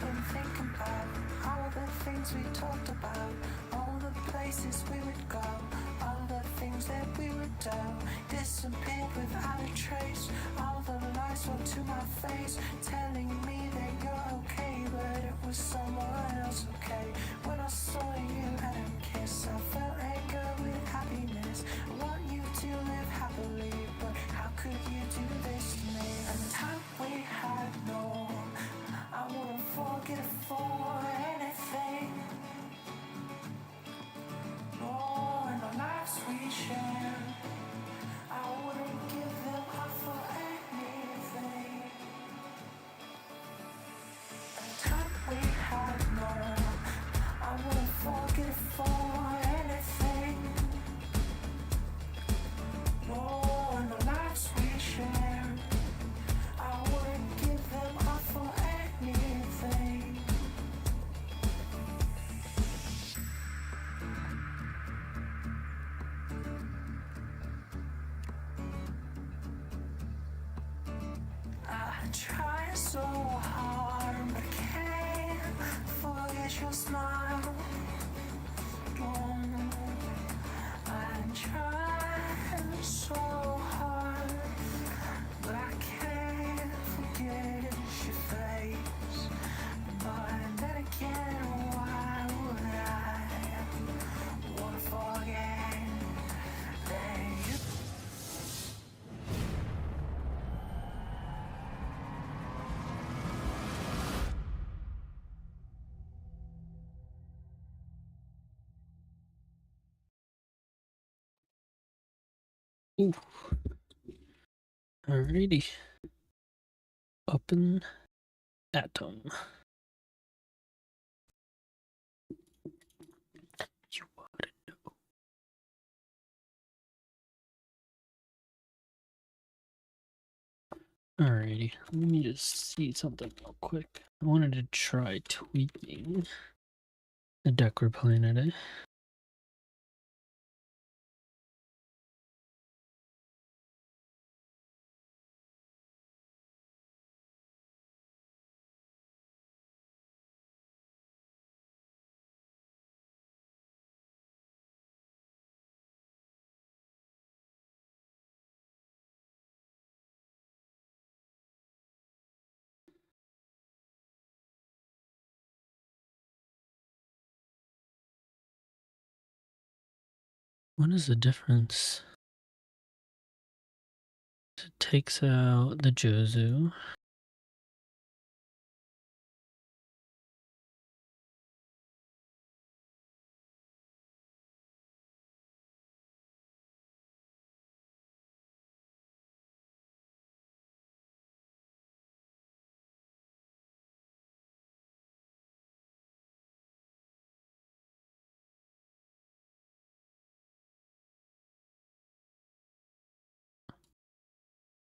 been thinking about all the things we talked about, all the places we would go, all the things that we would do, disappeared without a trace. All the lies were to my face, telling me that you're okay, but it was someone else, okay. When I saw you at a kiss, I felt anger with happiness. I want you to live happily, but how could you do this to me? And the time we had, no, I wouldn't forget it for anything. No, and the lives we shared, I wouldn't give them up for anything. And the time we had, no, I wouldn't forget it for anything. No, and the lives we shared, I wouldn't give them up for anything. I try so hard, but can't forget your smile. I'm trying so hard, but I can't forget your face. But then again, why would I wanna forget that you? Ooh. Alrighty. Open Atom. You wanna know? Alrighty. Let me just see something real quick. I wanted to try tweaking the deck we're playing today. What is the difference? It takes out the Jozu.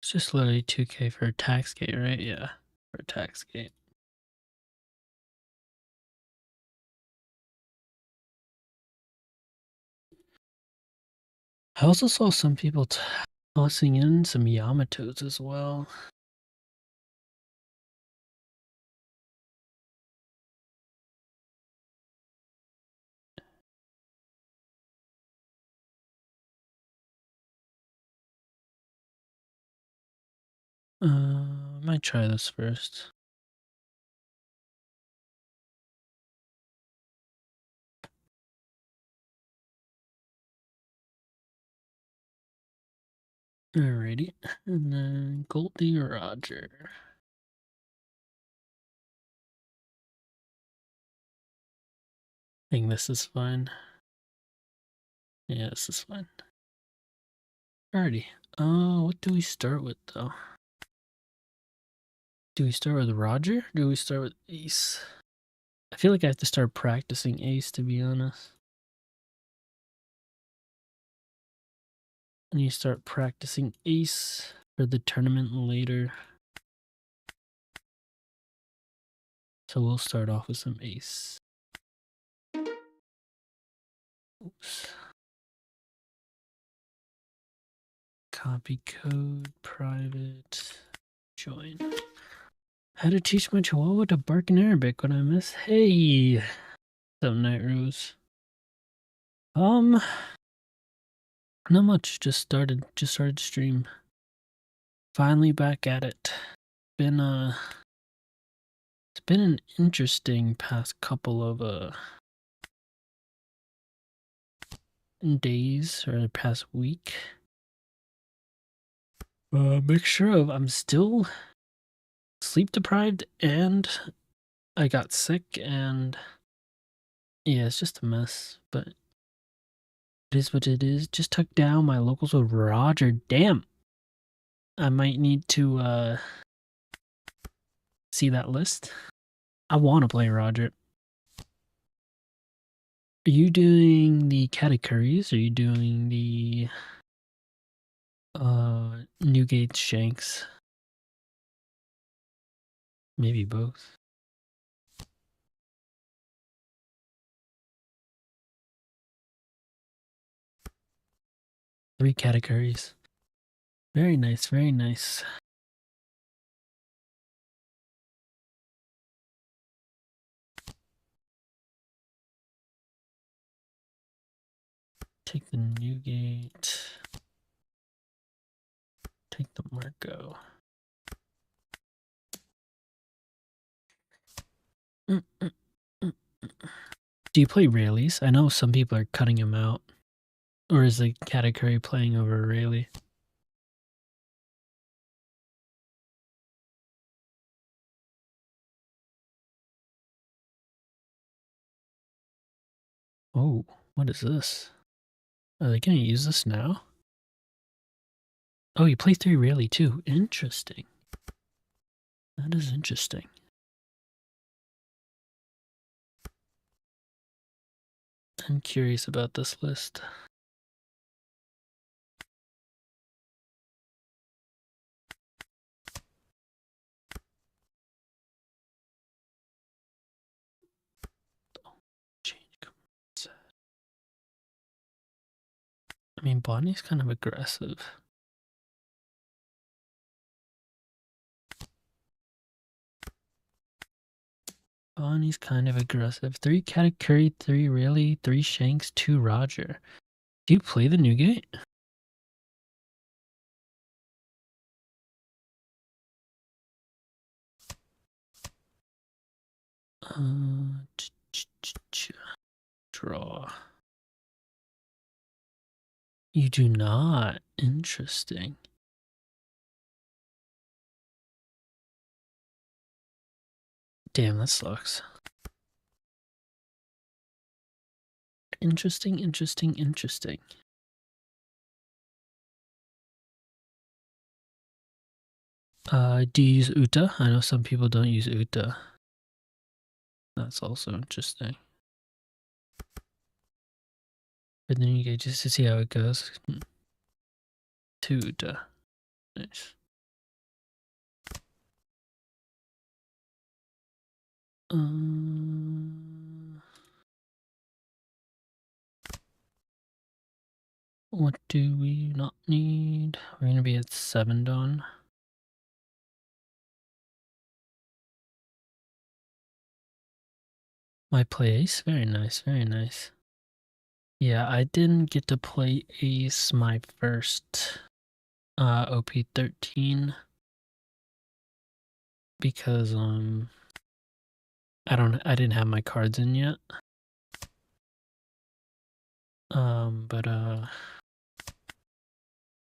It's just literally 2k for a tax gate, right? Yeah, for a tax gate. I also saw some people tossing in some Yamatos as well. I might try this first. Alrighty, and then Goldie Roger. I think this is fine. Yeah, this is fine. Alrighty. What do we start with though? Do we start with Roger? Or do we start with Ace? I feel like I have to start practicing Ace, to be honest. And you start practicing Ace for the tournament later. So we'll start off with some Ace. Oops. Copy code, private, join. How to teach my chihuahua to bark in Arabic when I miss. Hey, some Night Rose. Not much. Just started stream. Finally back at it. Been it's been an interesting past couple of days or the past week. Mixture of I'm still sleep deprived and I got sick and yeah, it's just a mess, but it is what it is. Just took down my locals with Roger. Damn. I might need to see that list. I want to play Roger. Are you doing the Katakuri's? Or are you doing the Newgate Shanks? Maybe both. Three Katakuri's. Very nice, very nice. Take the Newgate. Take the Marco. Do you play Rayleighs? I know some people are cutting him out. Or is the Katakuri playing over Rayleigh? Oh, what is this? Are they gonna use this now? Oh, you play 3 Rayleigh too. Interesting. That is interesting. I'm curious about this list. I mean, Bonnie's kind of aggressive. Bonnie's kind of aggressive. 3 Katakuri, 3 Rayleigh, 3 Shanks, 2 Roger. Do you play the Newgate? Draw. You do not. Interesting. Damn, that sucks. Interesting, interesting, interesting. Do you use Uta? I know some people don't use Uta. That's also interesting. But then you get just to see how it goes. To Uta. Nice. What do we not need? We're gonna be at 7 dawn. My play ace? Very nice, very nice. Yeah, I didn't get to play ace my first OP13 because I didn't have my cards in yet. But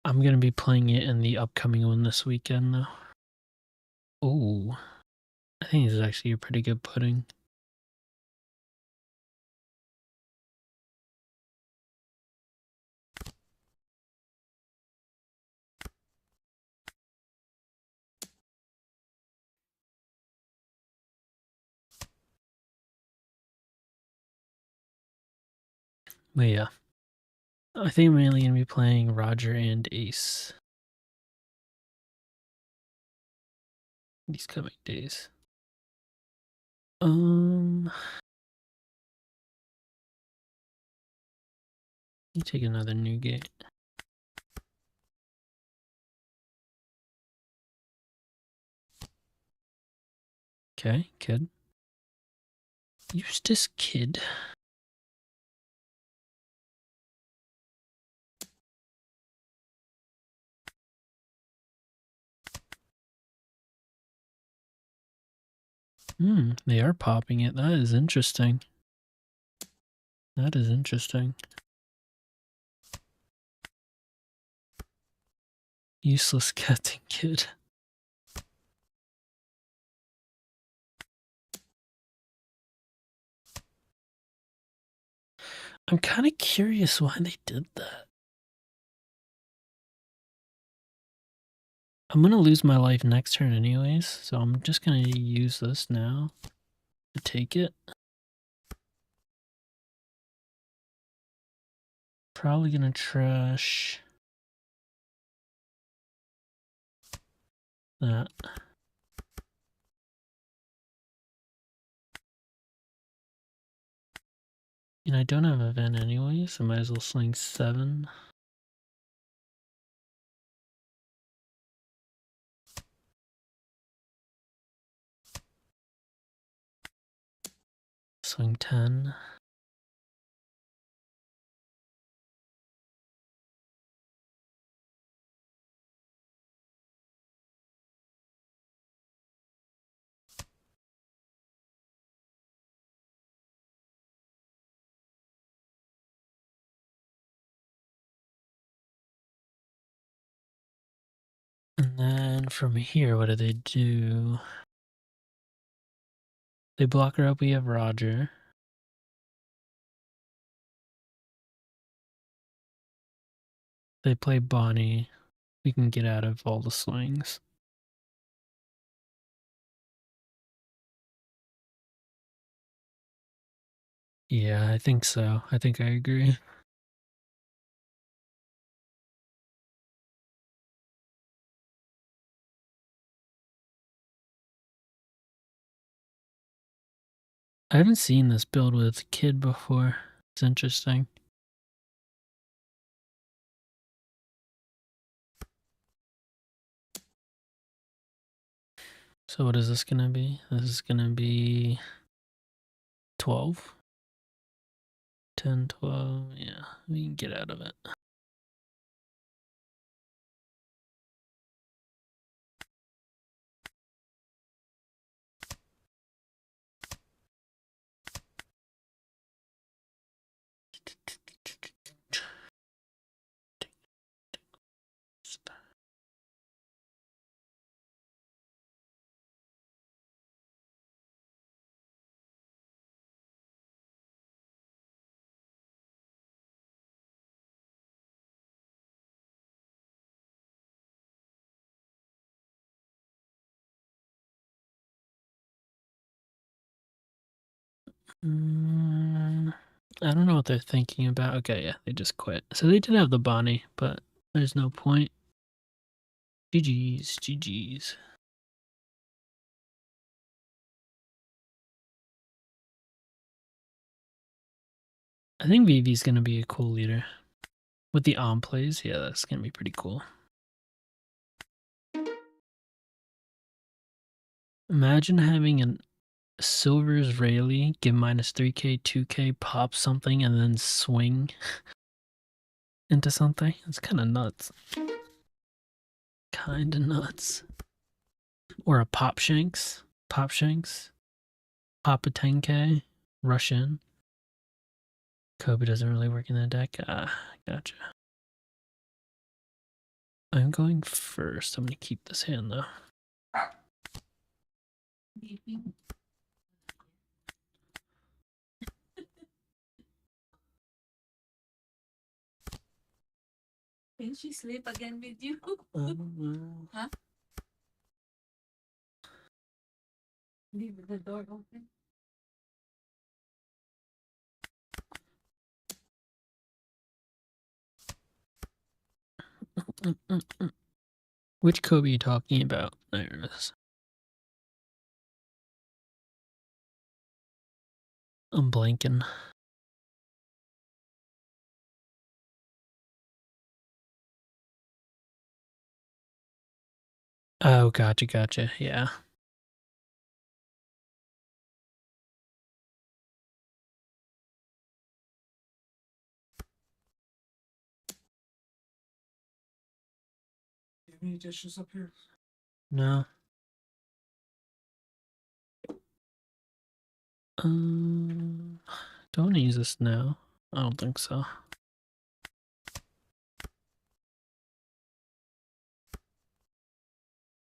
I'm gonna be playing it in the upcoming one this weekend though. Oh, I think this is actually a pretty good pudding. But yeah, I think I'm mainly gonna be playing Roger and Ace these coming days. You take another Newgate. Okay, kid. Eustace Kid. They are popping it. That is interesting. That is interesting. Useless Captain Kid. I'm kind of curious why they did that. I'm going to lose my life next turn anyways, so I'm just going to use this now to take it. Probably going to trash that. And I don't have event anyway, so I might as well sling 7. Swing 10. And then from here, what do they do? They block her up, we have Roger. They play Bonnie. We can get out of all the swings. Yeah, I think so. I think I agree. I haven't seen this build with Kid before. It's interesting. So what is this gonna be? This is gonna be 12. 10, 12. Yeah, we can get out of it. I don't know what they're thinking about. Okay, yeah, they just quit. So they did have the Bonnie, but there's no point. GG's, GG's. I think Vivi's gonna be a cool leader. With the plays, yeah, that's gonna be pretty cool. Imagine having a Silver's Rayleigh, give minus 3k, 2k, pop something, and then swing into something. It's kind of nuts. Kind of nuts. Or a Pop Shanks. Pop Shanks. Pop a 10k. Rush in. Kobe doesn't really work in the deck. Ah, gotcha. I'm going first. I'm going to keep this hand though. Can she sleep again with you? Huh? Leave the door open. Which Kobe are you talking about? There it is. I'm blanking. Oh, gotcha, gotcha. Yeah. have any dishes up here? No. Don't use this now. I don't think so.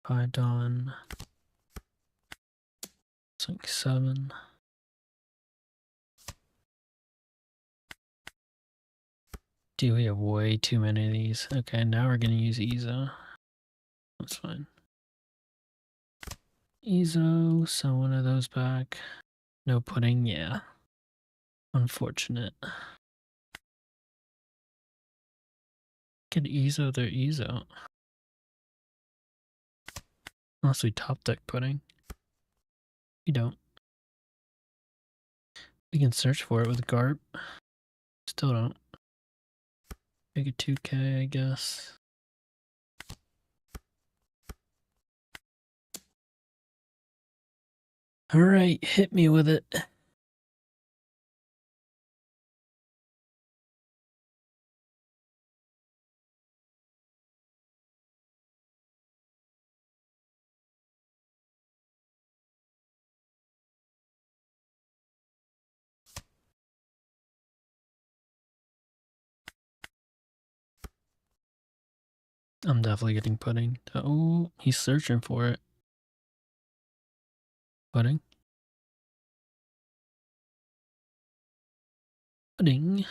Python. It's like 7. Dude, we have way too many of these. Okay, now we're gonna use EZO. That's fine. EZO, so one of those back. No pudding, yeah. Unfortunate. Can EZO their EZO. Unless we top deck pudding. We don't. We can search for it with GARP. Still don't. Make it 2K, I guess. Alright, hit me with it. I'm definitely getting pudding. Oh, he's searching for it. Pudding. Pudding.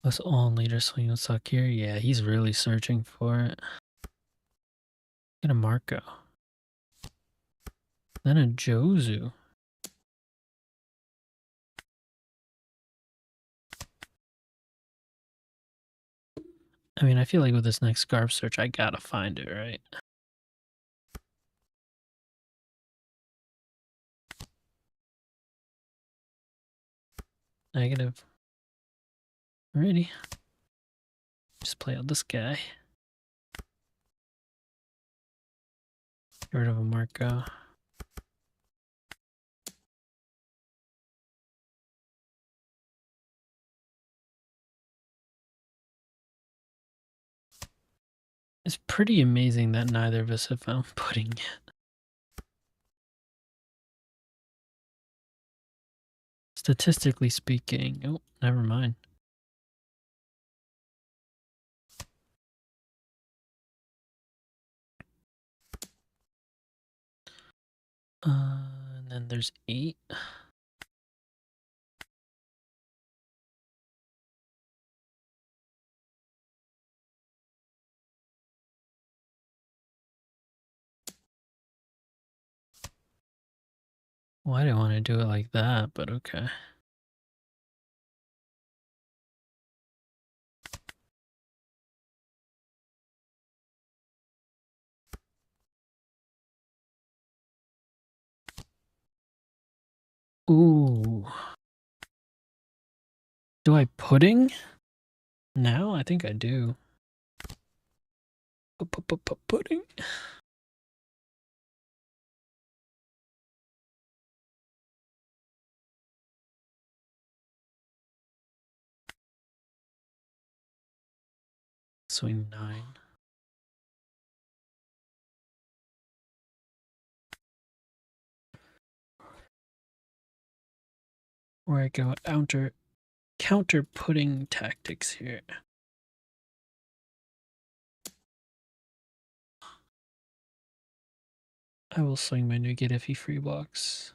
Plus all leader swing with suck here. Yeah, he's really searching for it. Get a Marco. Then a Jozu. I mean, I feel like with this next Scarf search, I gotta find it, right? Negative. Alrighty. Just play out this guy. Get rid of a Marco. It's pretty amazing that neither of us have found pudding yet. Statistically speaking. Oh, never mind. And then there's 8. Well, I didn't want to do it like that, but okay. Ooh. Do I pudding? Now? I think I do. Pudding? Swing 9. Where I go counter pudding tactics here. I will swing my nougat if he free blocks.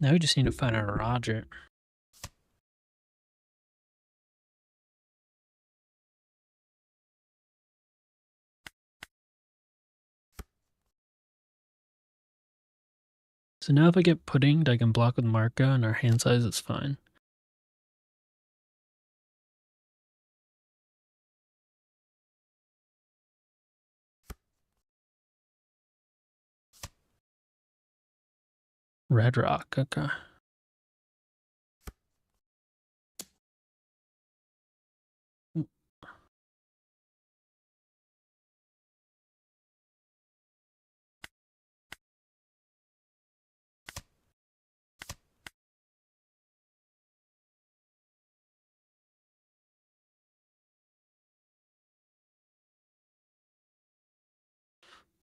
Now we just need to find a Roger. So now if I get puddinged, I can block with Marco and our hand size is fine. Red Rock, okay.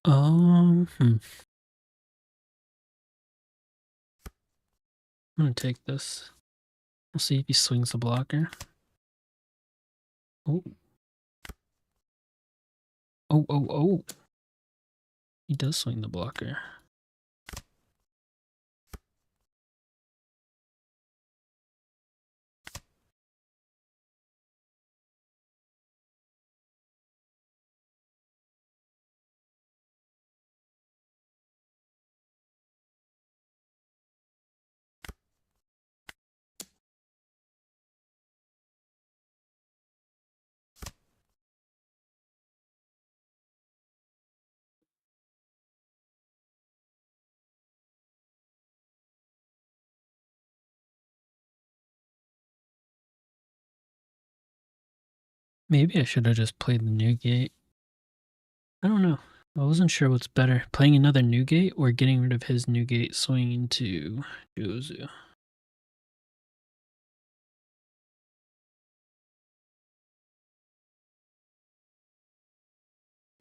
I'm gonna take this. We'll see if he swings the blocker. Oh. Oh. He does swing the blocker. Maybe I should have just played the new gate. I don't know. I wasn't sure what's better, playing another new gate or getting rid of his new gate swinging to Jozu.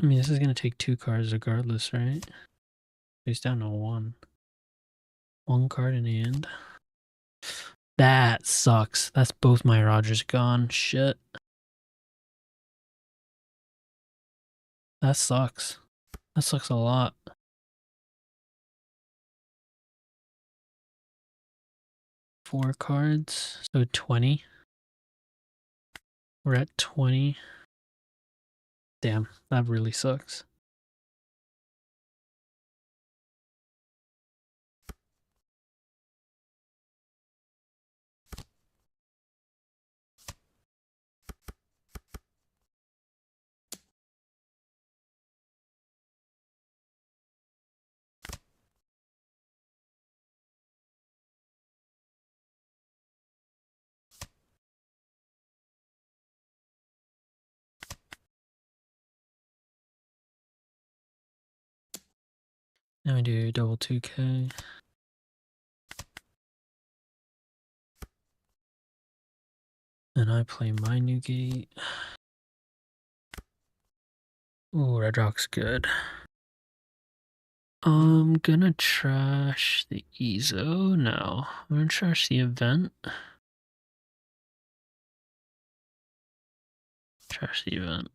I mean, this is going to take 2 cards regardless, right? He's down to 1. 1 card in the end. That sucks. That's both my Rogers gone. Shit. That sucks. That sucks a lot. Four cards, so 20. We're at 20. Damn, that really sucks. Now we do double 2K. And I play my new gate. Ooh, Red Rock's good. I'm gonna trash the EZO. No, I'm gonna trash the event. Trash the event.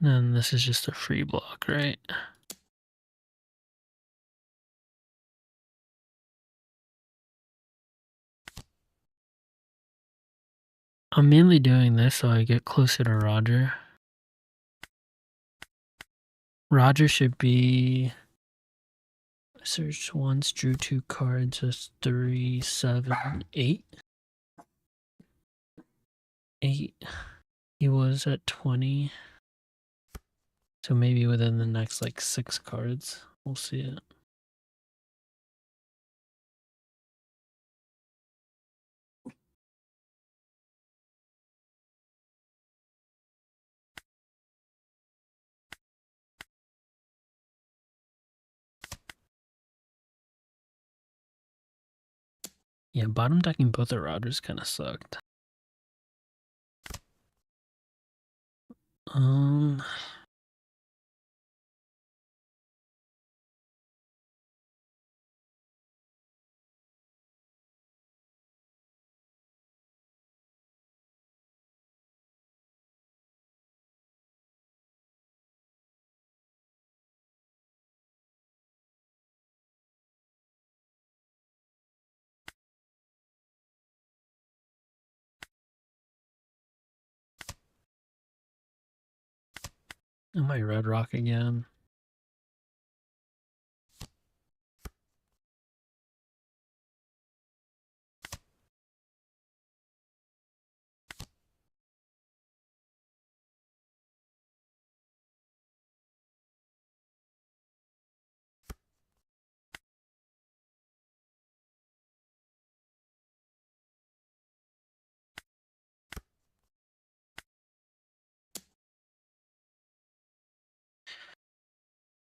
And this is just a free block, right? I'm mainly doing this so I get closer to Roger. Roger should be... Searched once, drew 2 cards, that's 3, 7, 8. 8. He was at 20. So maybe within the next like 6 cards, we'll see it. Yeah, bottom decking both the Rogers kind of sucked. Um, I might Red Rock again.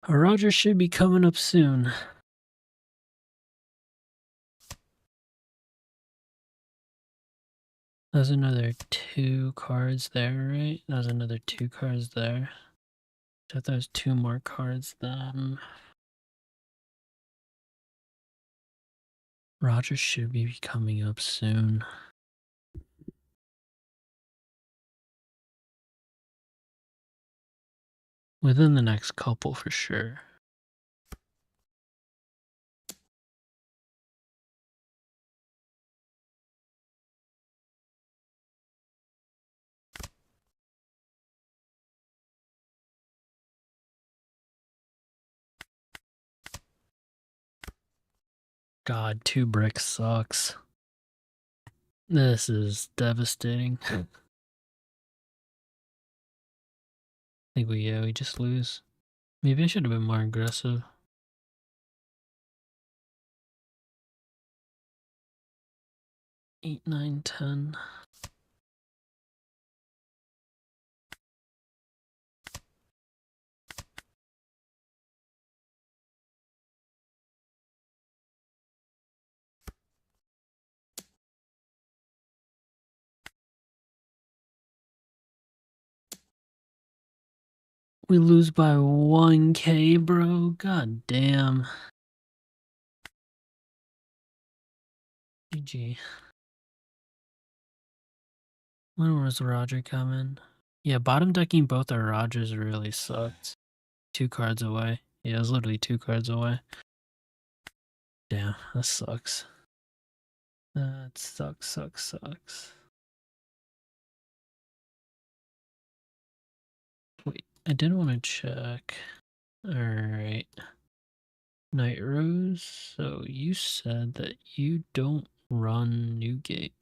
Roger should be coming up soon. There's another 2 cards there, right? There's another 2 cards there. I thought there's 2 more cards then. Roger should be coming up soon. Within the next couple for sure. God, 2 bricks sucks. This is devastating. I think we just lose. Maybe I should have been more aggressive. 8, 9, 10. We lose by 1K, bro. God damn. GG. When was Roger coming? Yeah, bottom decking both our Rogers really sucked. 2 cards away. Yeah, it was literally 2 cards away. Damn, that sucks. That sucks. Wait, I did want to check. Alright. Night Rose, so you said that you don't run Newgate.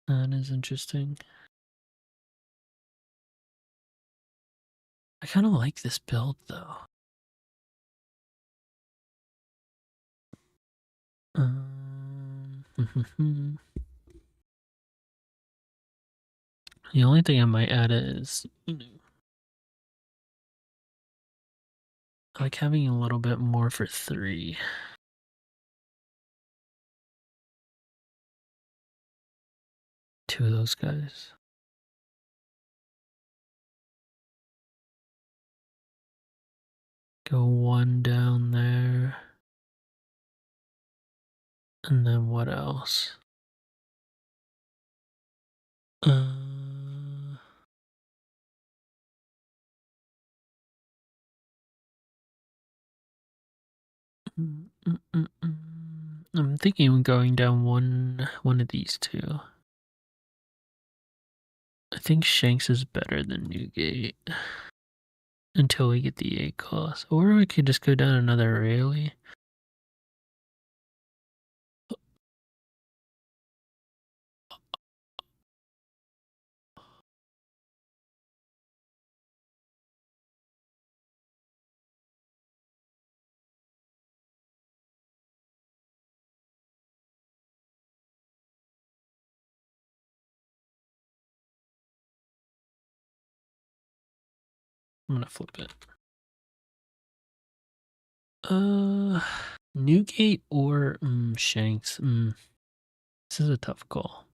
That is interesting. I kind of like this build though. The only thing I might add is, I like having a little bit more for 3. 2 of those guys. Go 1 down there. And then what else? I'm thinking of going down one of these 2. I think Shanks is better than Newgate until we get the 8 cost. Or we could just go down another Rayleigh. I'm gonna flip it. Newgate or Shanks. This is a tough call.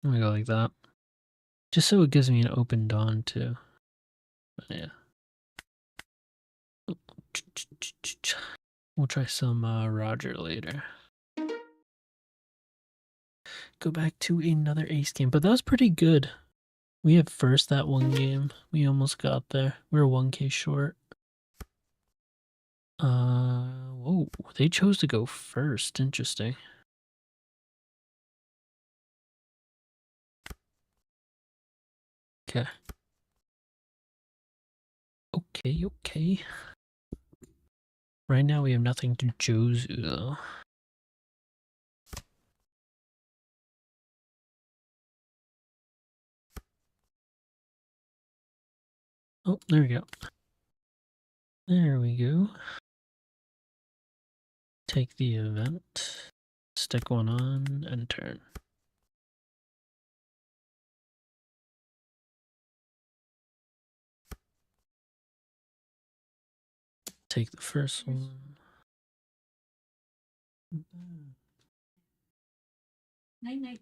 I'm gonna go like that. Just so it gives me an open dawn too. But yeah. We'll try some Roger later. Go back to another ace game, but that was pretty good. We had first that one game. We almost got there. We were 1K short. Whoa, they chose to go first. Interesting. Okay. Okay. Right now we have nothing to Jozu though. Oh, there we go. There we go. Take the event, stick one on, and turn. Take the first one. Night.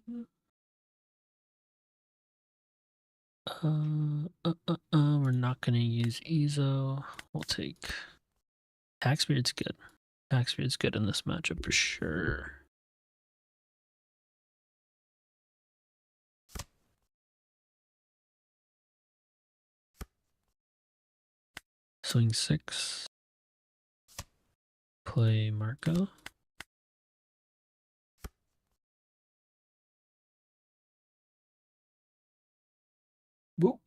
We're not gonna use EZO. We'll take Tax Period's good. Tax Period's good in this matchup for sure. Swing 6. Play Marco. Whoop.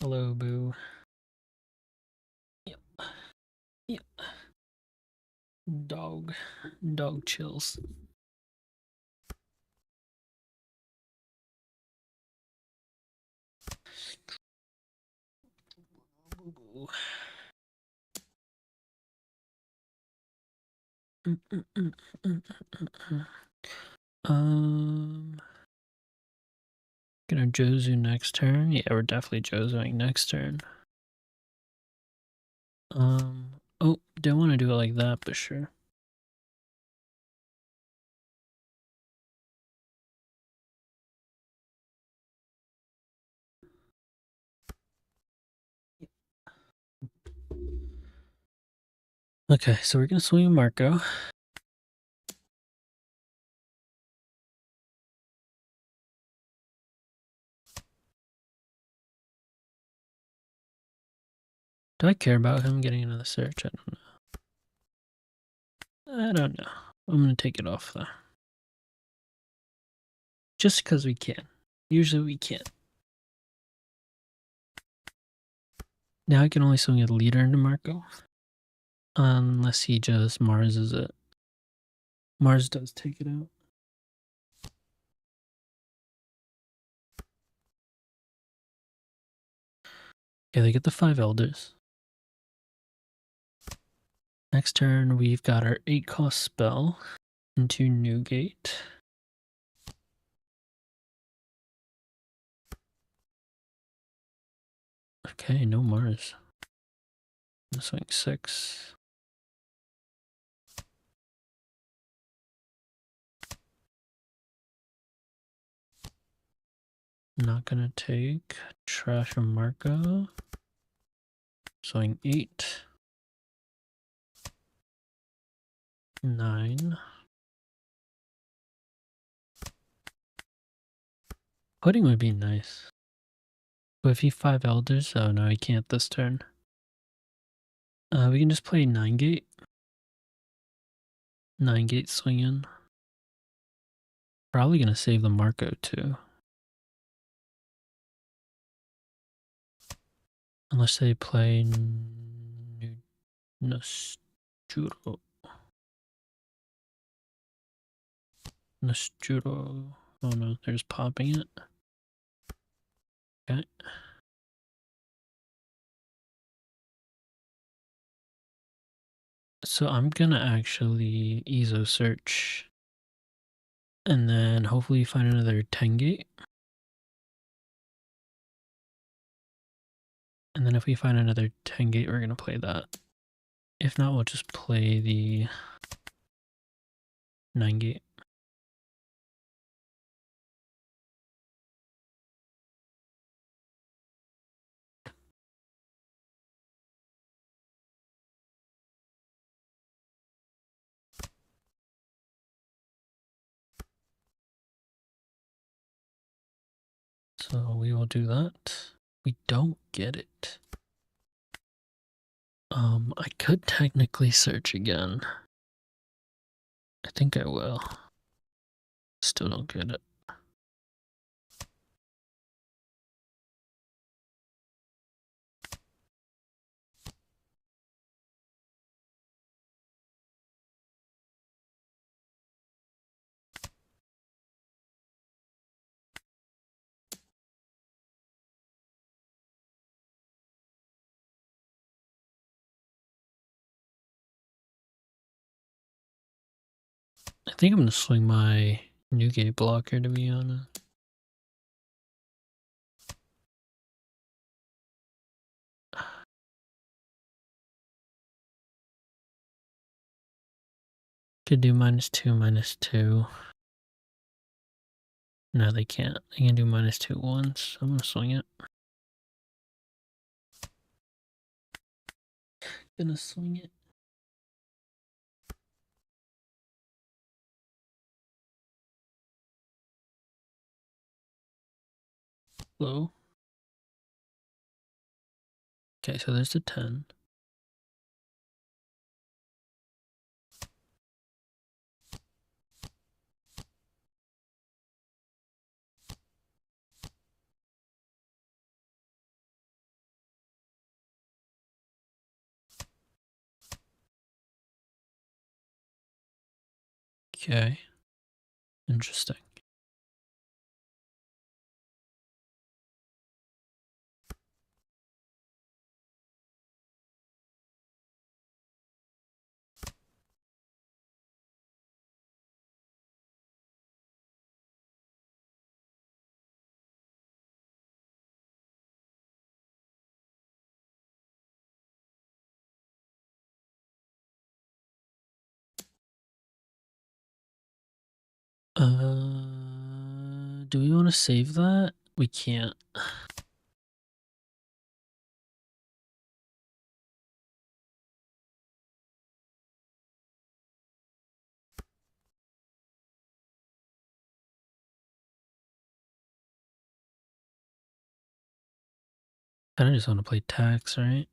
Hello, boo. Yep. Dog chills. Gonna Jozu next turn. Yeah, we're definitely Jozuing next turn. Oh, don't want to do it like that, but sure. Okay, so we're gonna swing Marco. Do I care about him getting another search? I don't know. I'm gonna take it off though. Just because we can. Usually we can't. Now I can only swing a leader into Marco. Unless he just Marses it. Mars does take it out. Okay, they get the 5 elders. Next turn, we've got our 8 cost spell into Newgate. Okay, no Mars. I'm swing 6. Not gonna take Trash or Marco. Swing 8. 9. Pudding would be nice. But if he 5 elders, oh no, he can't this turn. We can just play 9 gate. 9 gate swing in. Probably gonna save the Marco too. Unless they play Nosturo. Nosturo. Oh no, they're just popping it. Okay. So I'm gonna actually EZO search. And then hopefully find another 10 gate. And then if we find another 10 gate, we're gonna play that. If not, we'll just play the 9 gate. So we will do that. We don't get it. I could technically search again. I think I will. Still don't get it. I think I'm gonna swing my Newgate blocker, to be honest. Could do -2, -2. No, they can't. They can do -2 once. I'm gonna swing it. Gonna swing it. Low. Okay, so there's the 10. Okay. Interesting. Do we want to save that? We can't. I just want to play tax, right?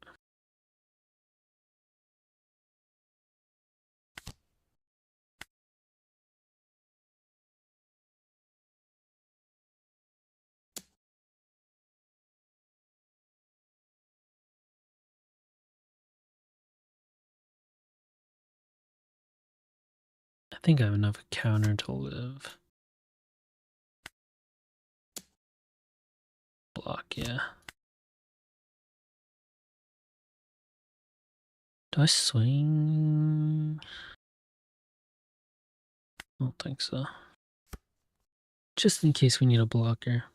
I think I have enough counter to live. Block, yeah. Do I swing? I don't think so. Just in case we need a blocker.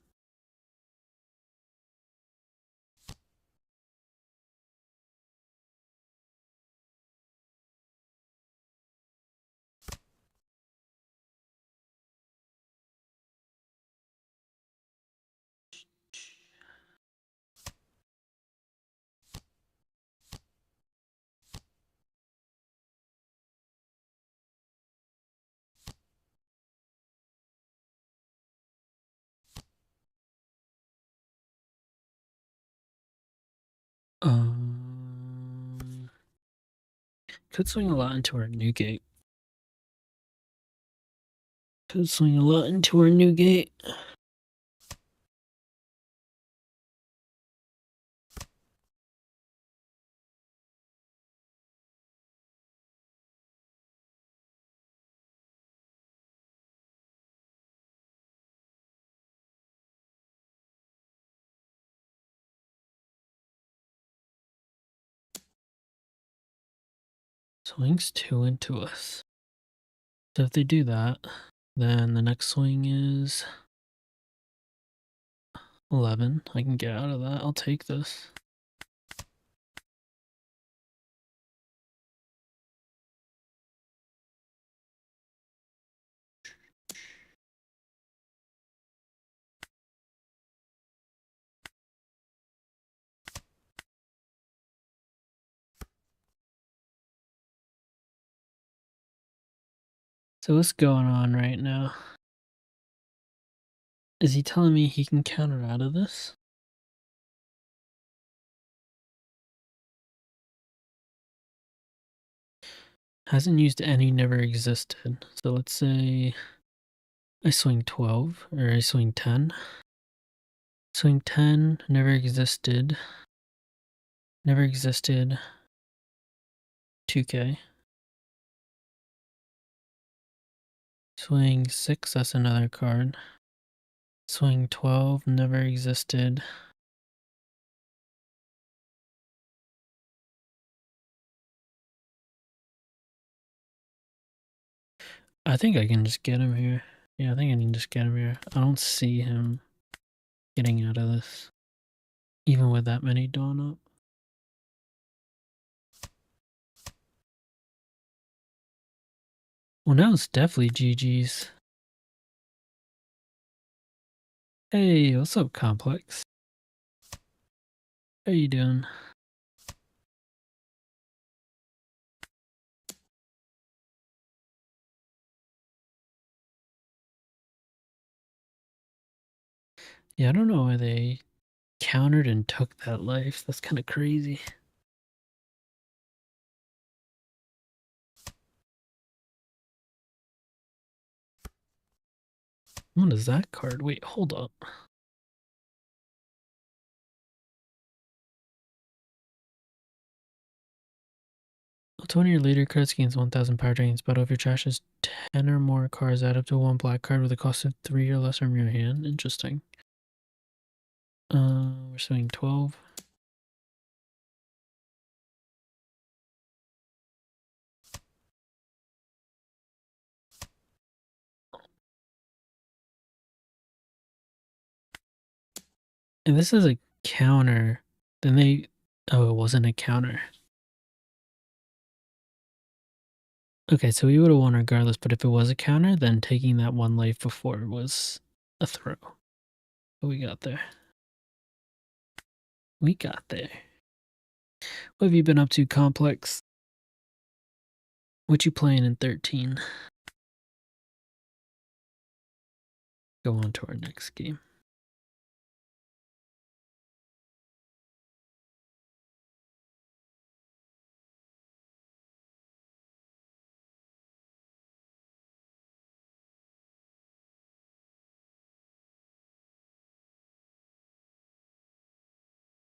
Could swing a lot into our Newgate. Could swing a lot into our Newgate. Swings 2 into us. So if they do that, then the next swing is 11. I can get out of that. I'll take this. So what's going on right now? Is he telling me he can counter out of this? Hasn't used any, never existed. So let's say I swing 12, or I swing 10. Swing 10, never existed. Never existed. 2k. Swing 6, that's another card. Swing 12, never existed. I think I can just get him here. Yeah, I think I can just get him here. I don't see him getting out of this, even with that many dawn up. Well, now it's definitely GG's. Hey, what's up, Complex? How you doing? Yeah, I don't know why they countered and took that life. That's kind of crazy. What is that card? Wait, hold up. Well, 20 or later cards gains 1000 power drains, but if your trash is 10 or more cards, add up to one black card with a cost of 3 or less from your hand. Interesting. We're swinging 12. And this is a counter. Then they... Oh, it wasn't a counter. Okay, so we would have won regardless, but if it was a counter, then taking that one life before was a throw. But we got there. We got there. What have you been up to, Complex? What you playing in 13? Go on to our next game.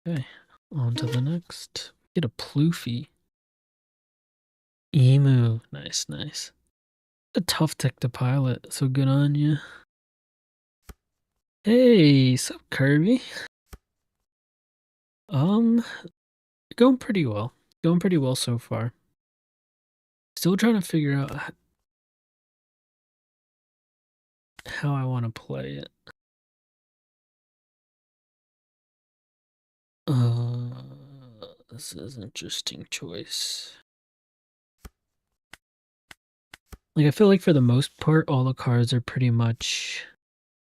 Okay, on to the next. Get a Ploofy. Emu. Nice, nice. A tough tech to pilot, so good on you. Hey, sup, Kirby? Going pretty well. Going pretty well so far. Still trying to figure out how I want to play it. This is an interesting choice. Like, I feel like for the most part, all the cards are pretty much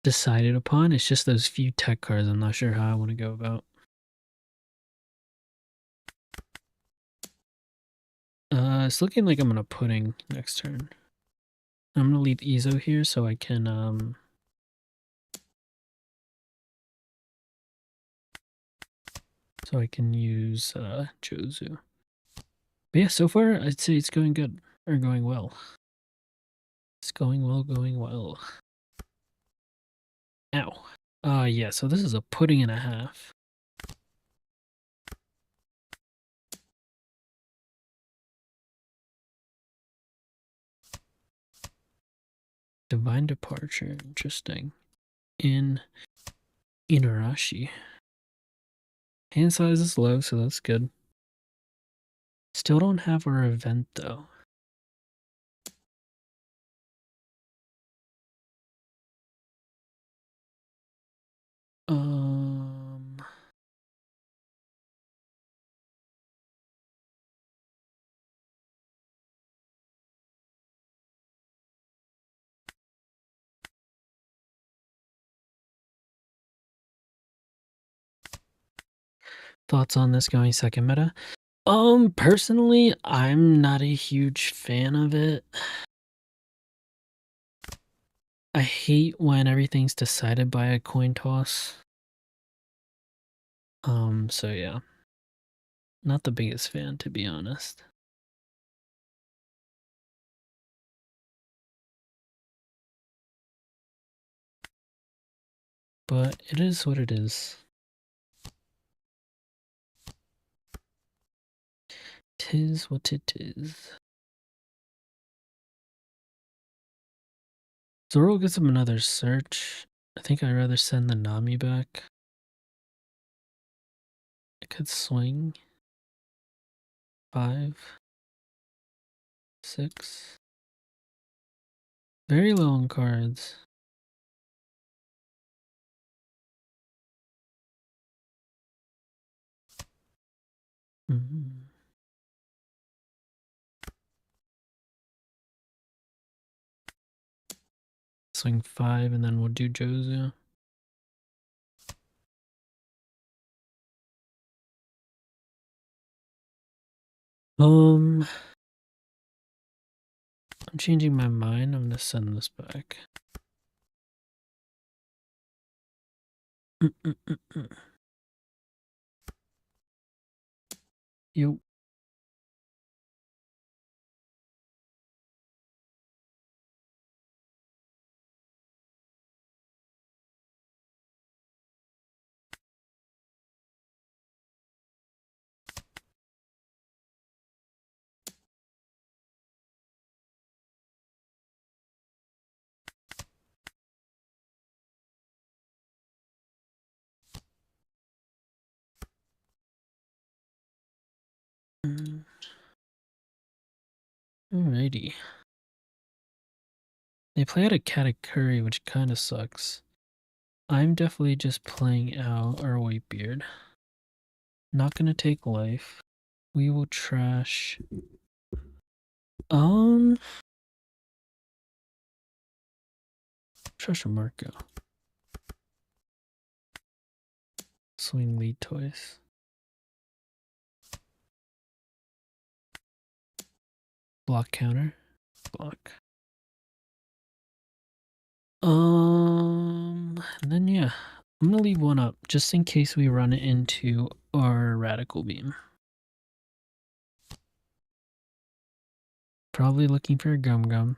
decided upon. It's just those few tech cards I'm not sure how I want to go about. It's looking like I'm gonna pudding next turn. I'm gonna leave Ezo here so I can use Jozu. But yeah, so far I'd say it's going good, or going well. It's going well, going well. Ow. Yeah, so this is a pudding and a half. Divine Departure, interesting. In Inarashi. Hand size is low, so that's good. Still don't have our event though. Thoughts on this going second meta? Personally, I'm not a huge fan of it. I hate when everything's decided by a coin toss. So yeah. Not the biggest fan, to be honest. But it is what it is. Tis what it is. Zoro gets him another search. I think I'd rather send the Nami back. I could swing. 5, 6. Very low on cards. Mm-hmm. Swing 5 and then we'll do Jozu. I'm changing my mind. I'm gonna send this back. Yo. Alrighty. They play out a Katakuri, which kind of sucks. I'm definitely just playing out our Whitebeard. Not gonna take life. We will trash. Trash a Marco. Swing lead twice. Block counter. Block. And then yeah, I'm gonna leave one up just in case we run into our Radical Beam. Probably looking for a Gum Gum.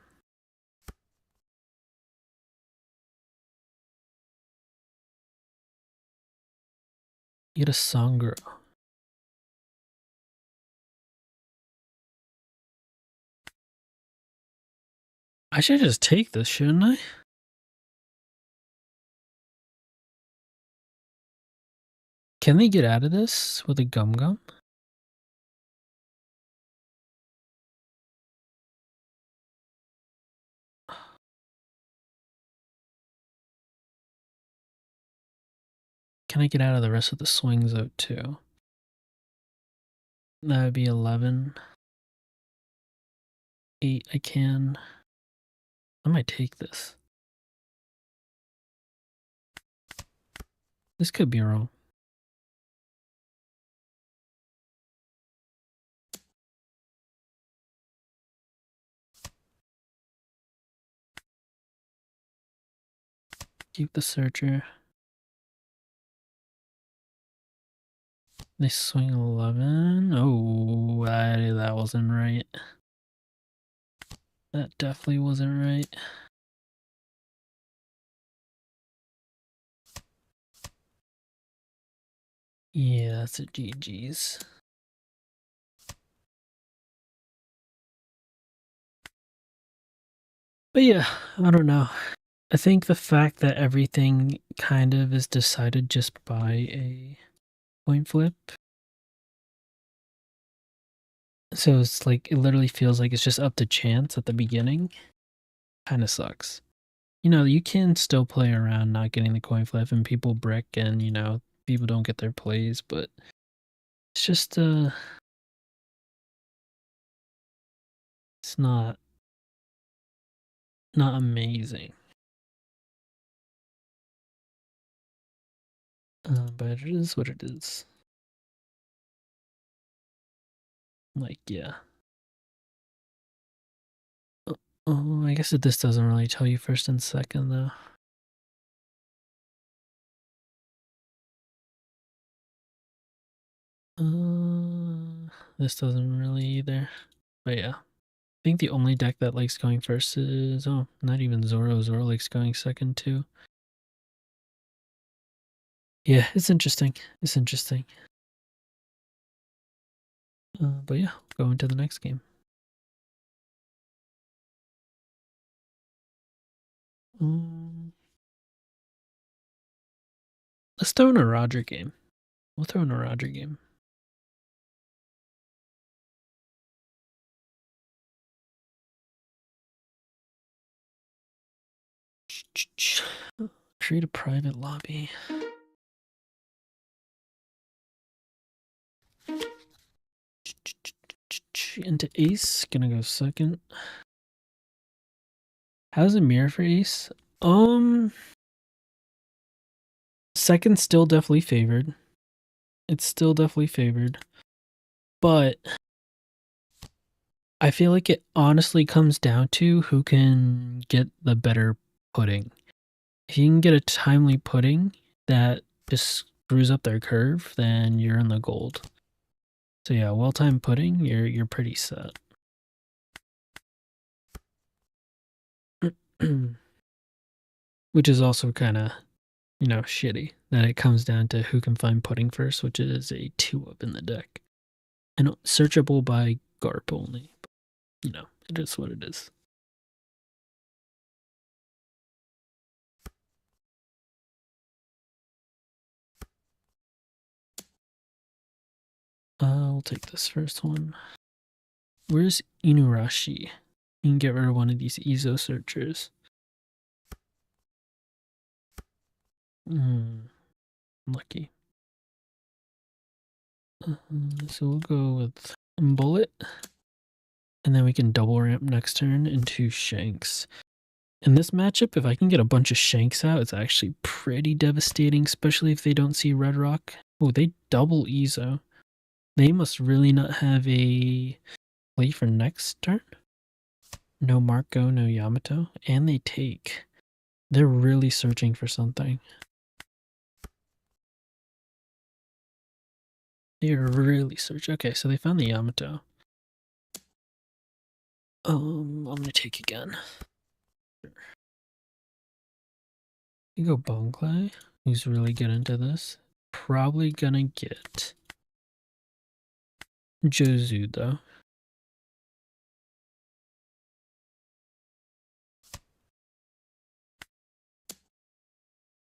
Get a Sangro. I should just take this, shouldn't I? Can they get out of this with a Gum Gum? Can I get out of the rest of the swings though too? That would be 11. 8, I can. I might take this. This could be wrong. Keep the searcher. They swing 11. Oh, that wasn't right. That definitely wasn't right. Yeah, that's a GG's. But yeah, I don't know. I think the fact that everything kind of is decided just by a coin flip. So it's like, it literally feels like it's just up to chance at the beginning. Kind of sucks. You know, you can still play around not getting the coin flip and people brick and, you know, people don't get their plays, but it's just, it's not amazing. But it is what it is. Like, yeah. Oh, I guess this doesn't really tell you first and second, though. This doesn't really either. But yeah. I think the only deck that likes going first is, oh, not even Zoro. Zoro likes going second, too. Yeah, it's interesting. It's interesting. But yeah, go into the next game. Let's throw in a Roger game. We'll throw in a Roger game. Create a private lobby. Into ace, gonna go second. How's a mirror for ace? Second still definitely favored. It's still definitely favored. But I feel like it honestly comes down to who can get the better pudding. If you can get a timely pudding that just screws up their curve, then you're in the gold. So yeah, well-timed pudding, you're pretty set. Which is also kind of, shitty that it comes down to who can find pudding first, which is a 2-up in the deck. And searchable by GARP only. But, it is what it is. I'll take this first one. Where's Inurashi? You can get rid of one of these EZO searchers. Lucky. So we'll go with Bullet. And then we can double ramp next turn into Shanks. In this matchup, if I can get a bunch of Shanks out, it's actually pretty devastating, especially if they don't see Red Rock. Oh, they double EZO. They must really not have a play for next turn. No Marco, no Yamato. And they take. They're really searching for something. They're really searching. Okay, so they found the Yamato. I'm gonna take again. You go Bonklai, who's really good into this. Probably gonna get Jozu though.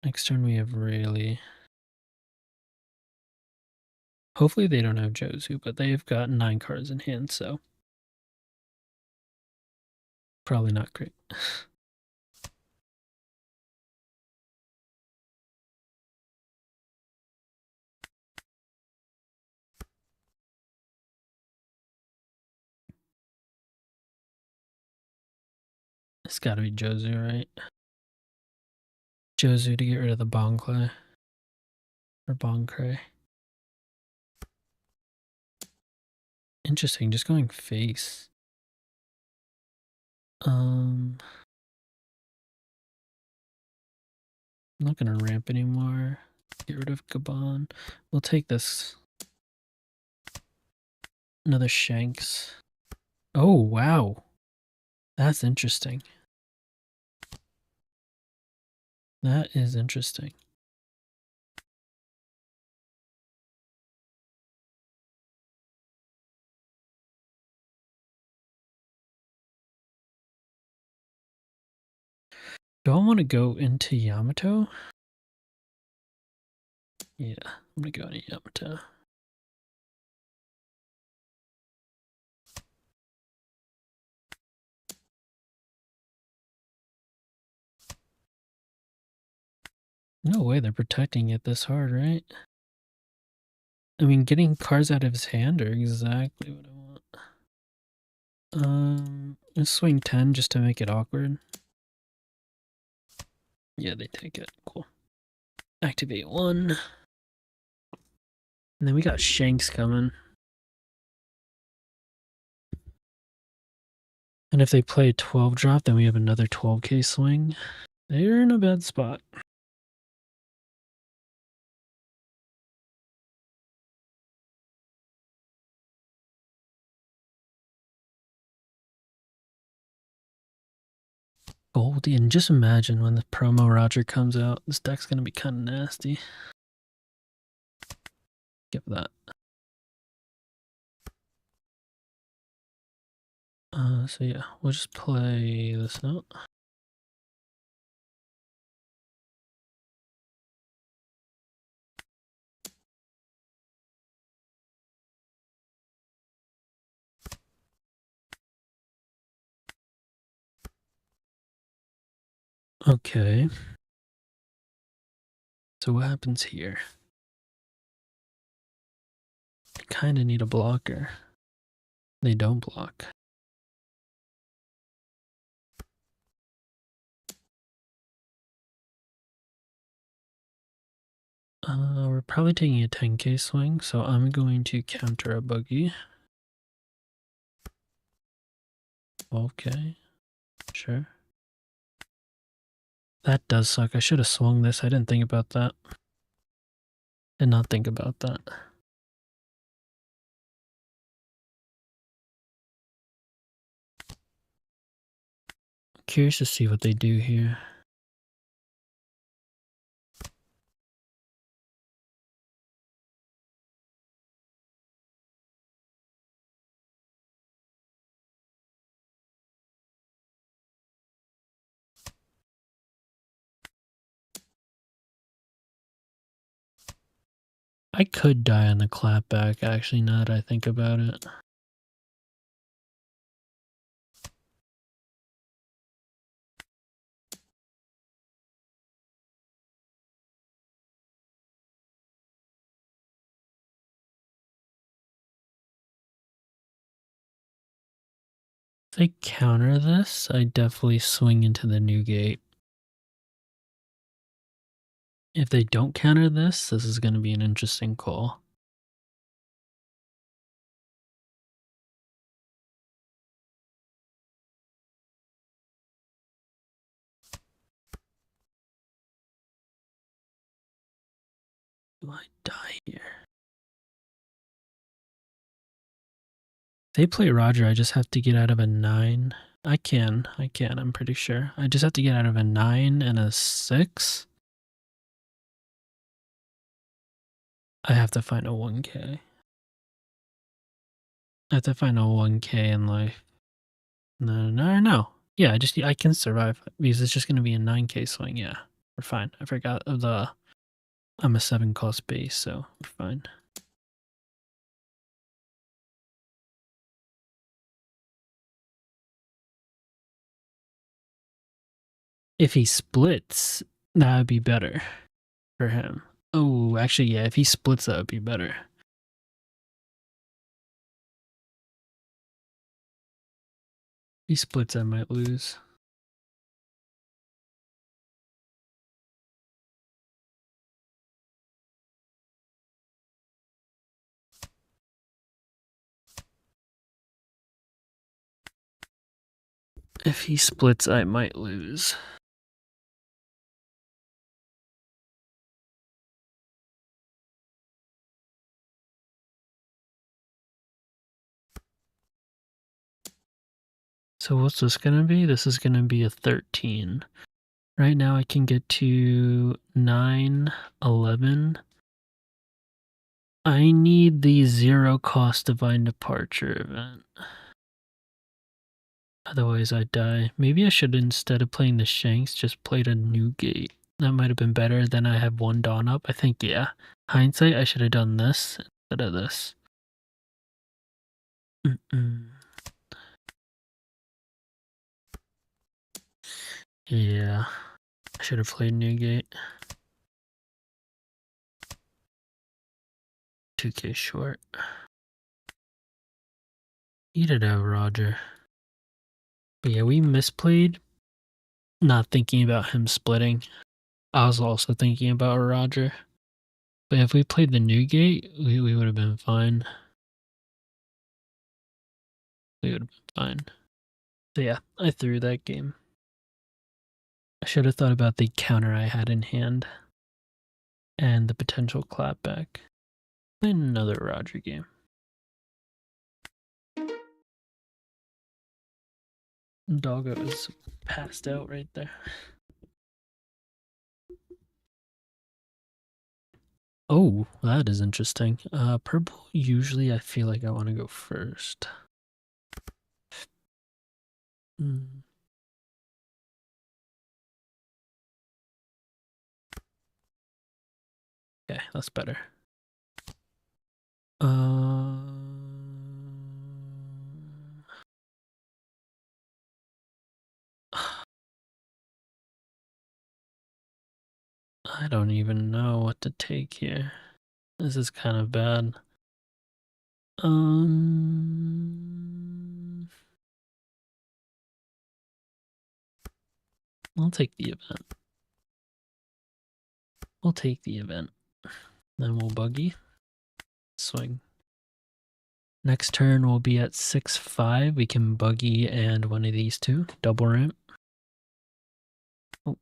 Next turn we have Rayleigh. Hopefully they don't have Jozu, but they've got 9 cards in hand, so probably not great. It's gotta be Jozu, right? Jozu to get rid of the Bonklai. Or Bonkray. Interesting, just going face. I'm not gonna ramp anymore. Get rid of Gabon. We'll take this. Another Shanks. Oh, wow. That's interesting. That is interesting. Do I want to go into Yamato? Yeah, I'm gonna go into Yamato. No way they're protecting it this hard, right? I mean, getting cards out of his hand are exactly what I want. Let's swing 10 just to make it awkward. Yeah, they take it. Cool. Activate 1. And then we got Shanks coming. And if they play a 12 drop, then we have another 12k swing. They're in a bad spot. Goldie, and just imagine when the promo Roger comes out, this deck's gonna be kind of nasty. Give that. So yeah, we'll just play this out. Okay. So what happens here? I kind of need a blocker. They don't block. We're probably taking a 10k swing, so I'm going to counter a boogie. 12k, sure. That does suck. I should have swung this. I didn't think about that. Did not think about that. Curious to see what they do here. I could die on the clapback, actually, now that I think about it. If they counter this, I definitely swing into the new gate. If they don't counter this is going to be an interesting call. Do I die here? If they play Roger, I just have to get out of a 9. I can, I'm pretty sure. I just have to get out of a 9 and a 6. I have to find a 1k. I have to find a 1k in life. No. Yeah, I can survive because it's just going to be a 9k swing. Yeah, we're fine. I forgot of I'm a 7 cost base, so we're fine. If he splits, that would be better for him. Oh, actually, yeah, if he splits, that would be better. If he splits, I might lose. If he splits, I might lose. So what's this going to be? This is going to be a 13. Right now I can get to 9, 11. I need the 0 cost divine departure event. Otherwise I die. Maybe I should, instead of playing the Shanks, just played a new gate. That might have been better. Then I have 1 Dawn up. I think, yeah. Hindsight, I should have done this instead of this. Yeah. I should have played new gate. 2k short. Eat it out, Roger. But yeah, we misplayed. Not thinking about him splitting. I was also thinking about Roger. But if we played the new gate, we would have been fine. We would have been fine. So yeah, I threw that game. I should have thought about the counter I had in hand. And the potential clapback. Another Roger game. Doggo is passed out right there. Oh, that is interesting. Purple, usually I feel like I want to go first. Okay, that's better. I don't even know what to take here. This is kind of bad. I'll take the event. We'll take the event. Then we'll buggy. Swing. Next turn we'll be at 6-5. We can buggy and one of these two. Double ramp. Oh.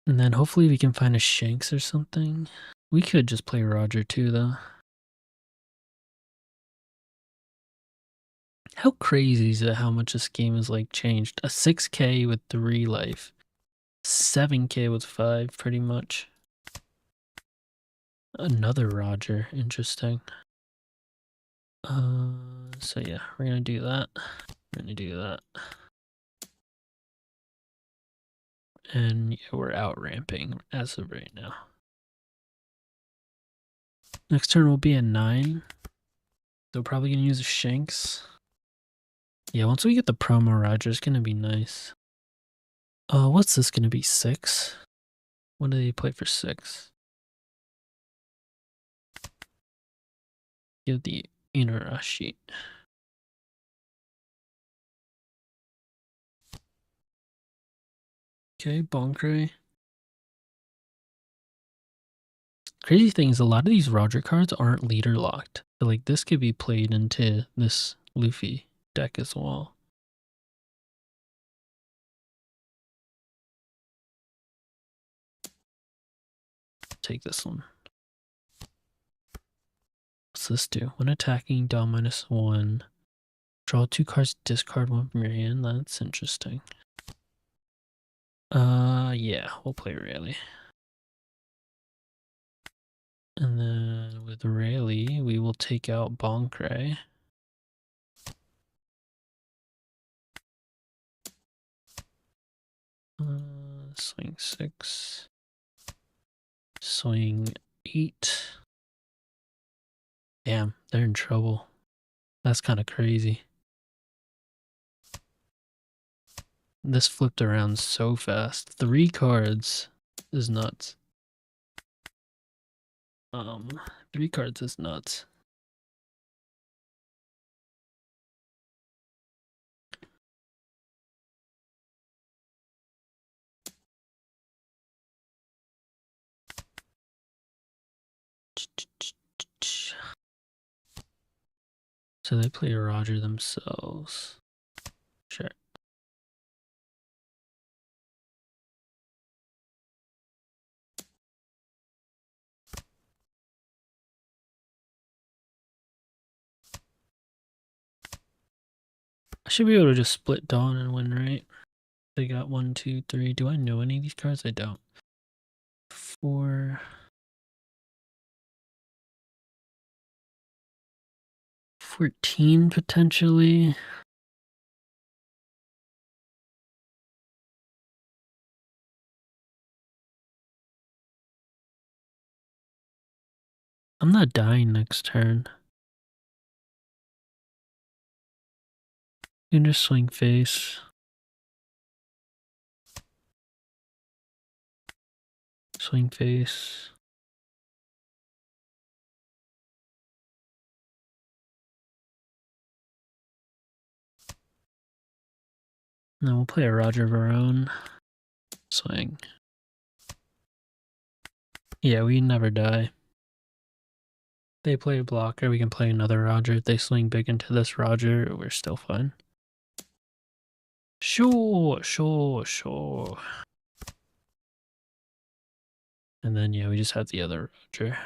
And then hopefully we can find a Shanks or something. We could just play Roger too, though. How crazy is it how much this game is like changed? A 6k with 3 life. 7k with 5, pretty much. Another Roger. Interesting. So yeah, we're gonna do that. We're gonna do that. And yeah, we're out ramping as of right now. Next turn will be a 9. They're probably gonna use a Shanks. Yeah, once we get the promo Roger, it's gonna be nice. What's this gonna be? 6? What do they play for 6? Give the Inarashi. Okay, Bonkray. Crazy thing is a lot of these Roger cards aren't leader locked. So like this could be played into this Luffy deck as well. Take this one. What's this do? When attacking, draw -1. Draw 2 cards, discard 1 from your hand. That's interesting. Yeah, we'll play Rayleigh. And then with Rayleigh, we will take out Bonkray. Swing 6. Swing 8. Damn, they're in trouble. That's kind of crazy. This flipped around so fast. 3 cards is nuts. 3 cards is nuts. So they play Roger themselves. Sure. I should be able to just split Dawn and win, right? They got 1, 2, 3. Do I know any of these cards? I don't. 4. 14 potentially. I'm not dying next turn. You can just swing face. Swing face. And then we'll play a Roger Varone. Swing. Yeah, we never die. They play a blocker, we can play another Roger. If they swing big into this Roger, we're still fine. Sure. And then, yeah, we just have the other Roger.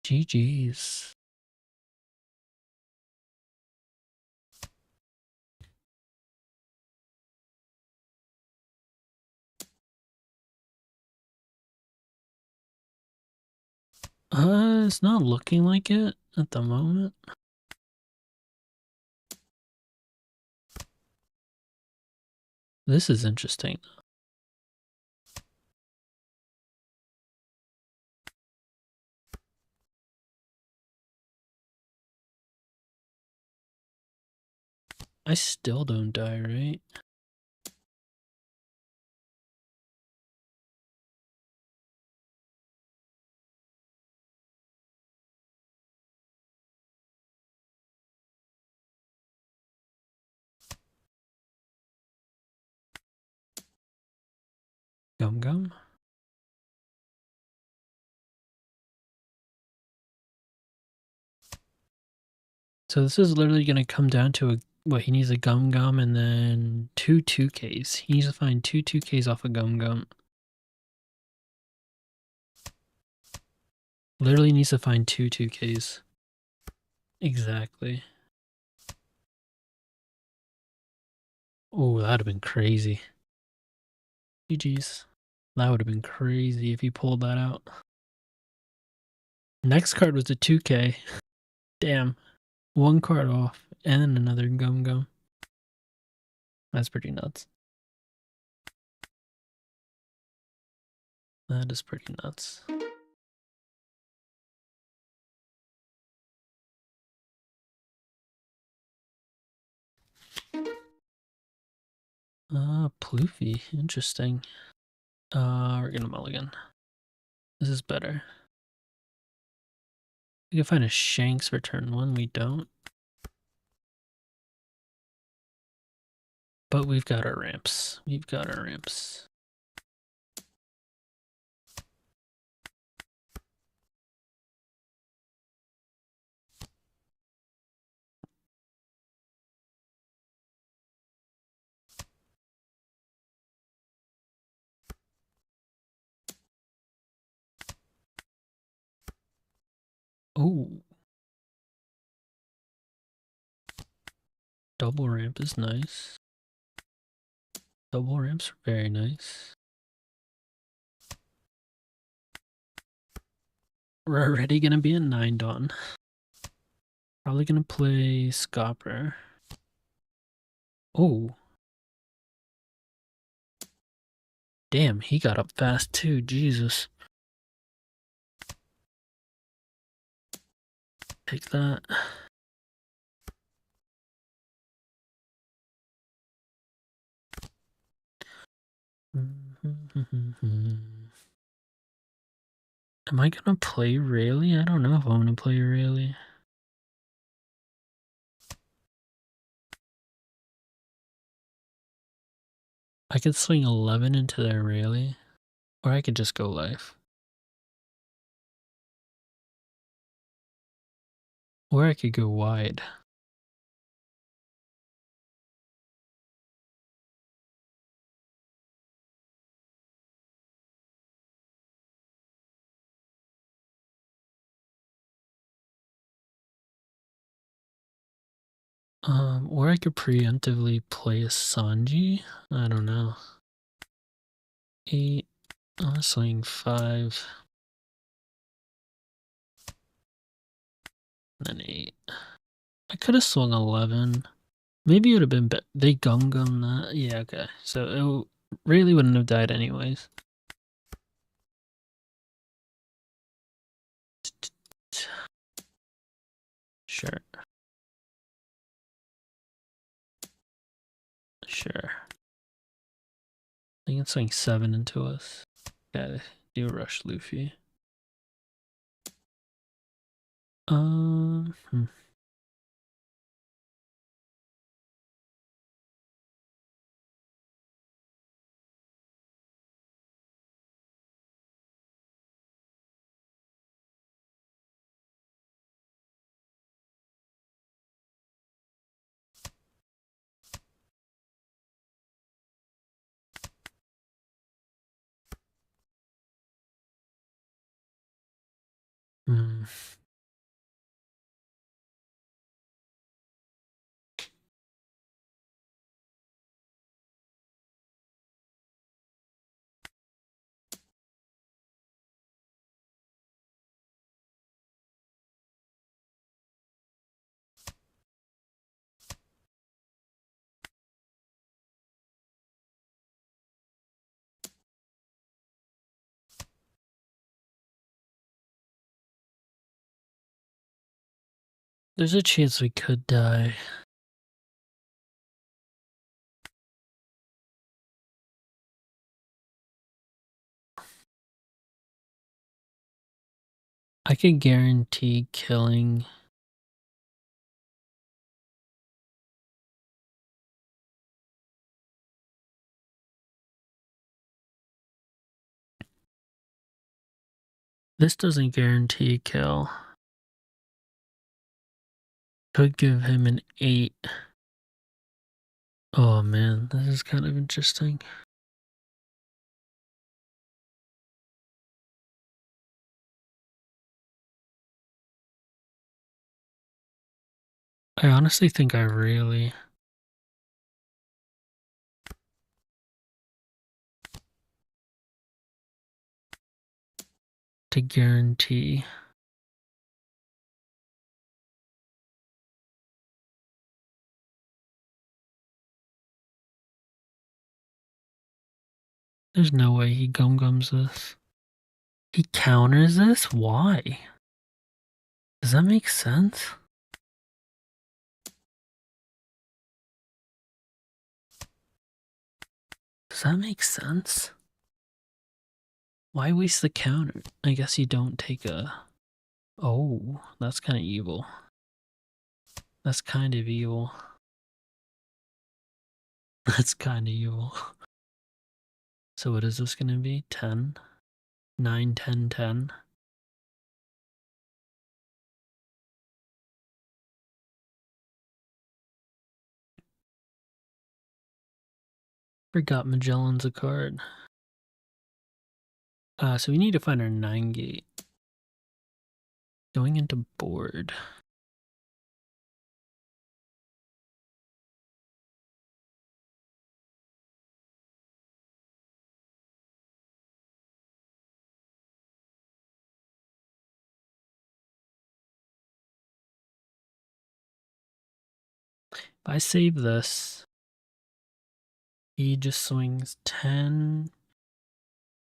GG's. It's not looking like it at the moment. This is interesting. I still don't die, right? Gum Gum. So this is literally going to come down to he needs a Gum Gum and then two 2Ks. He needs to find two 2Ks off a Gum Gum. Literally needs to find two 2Ks. Exactly. Oh, that would have been crazy. GG's. That would have been crazy if he pulled that out. Next card was a 2K. Damn. One card off and another Gum Gum. That's pretty nuts. That is pretty nuts. Ploofy. Interesting. We're gonna mulligan. This is better. We can find a Shanks for turn 1. We don't. But we've got our ramps. We've got our ramps. Oh. Double ramp is nice. Double ramps are very nice. We're already gonna be a 9 Dawn. Probably gonna play Scopper. Oh. Damn, he got up fast too. Jesus. Take that. Am I gonna play Rayleigh? I don't know if I'm gonna play Rayleigh. I could swing 11 into their Rayleigh, or I could just go life. Or I could go wide. Or I could preemptively play a Sanji. I don't know. 8. I'm swing 5. And then 8. I could have swung 11. Maybe it would have been better. They Gum Gum that. Yeah, okay. So it really wouldn't have died anyways. Sure. Sure. They can swing 7 into us. Okay, do rush Luffy. Hmm. Hmm. There's a chance we could die. I could guarantee killing. This doesn't guarantee a kill. Could give him an 8. Oh man, this is kind of interesting. I honestly think I really... to guarantee. There's no way he gums this. He counters this? Why? Does that make sense? Does that make sense? Why waste the counter? I guess you don't take a... Oh, that's kind of evil. That's kind of evil. That's kind of evil. So what is this going to be? 10? 9, 10, 10? Forgot Magellan's a card. So we need to find our 9 gate. Going into board. If I save this, he just swings 10,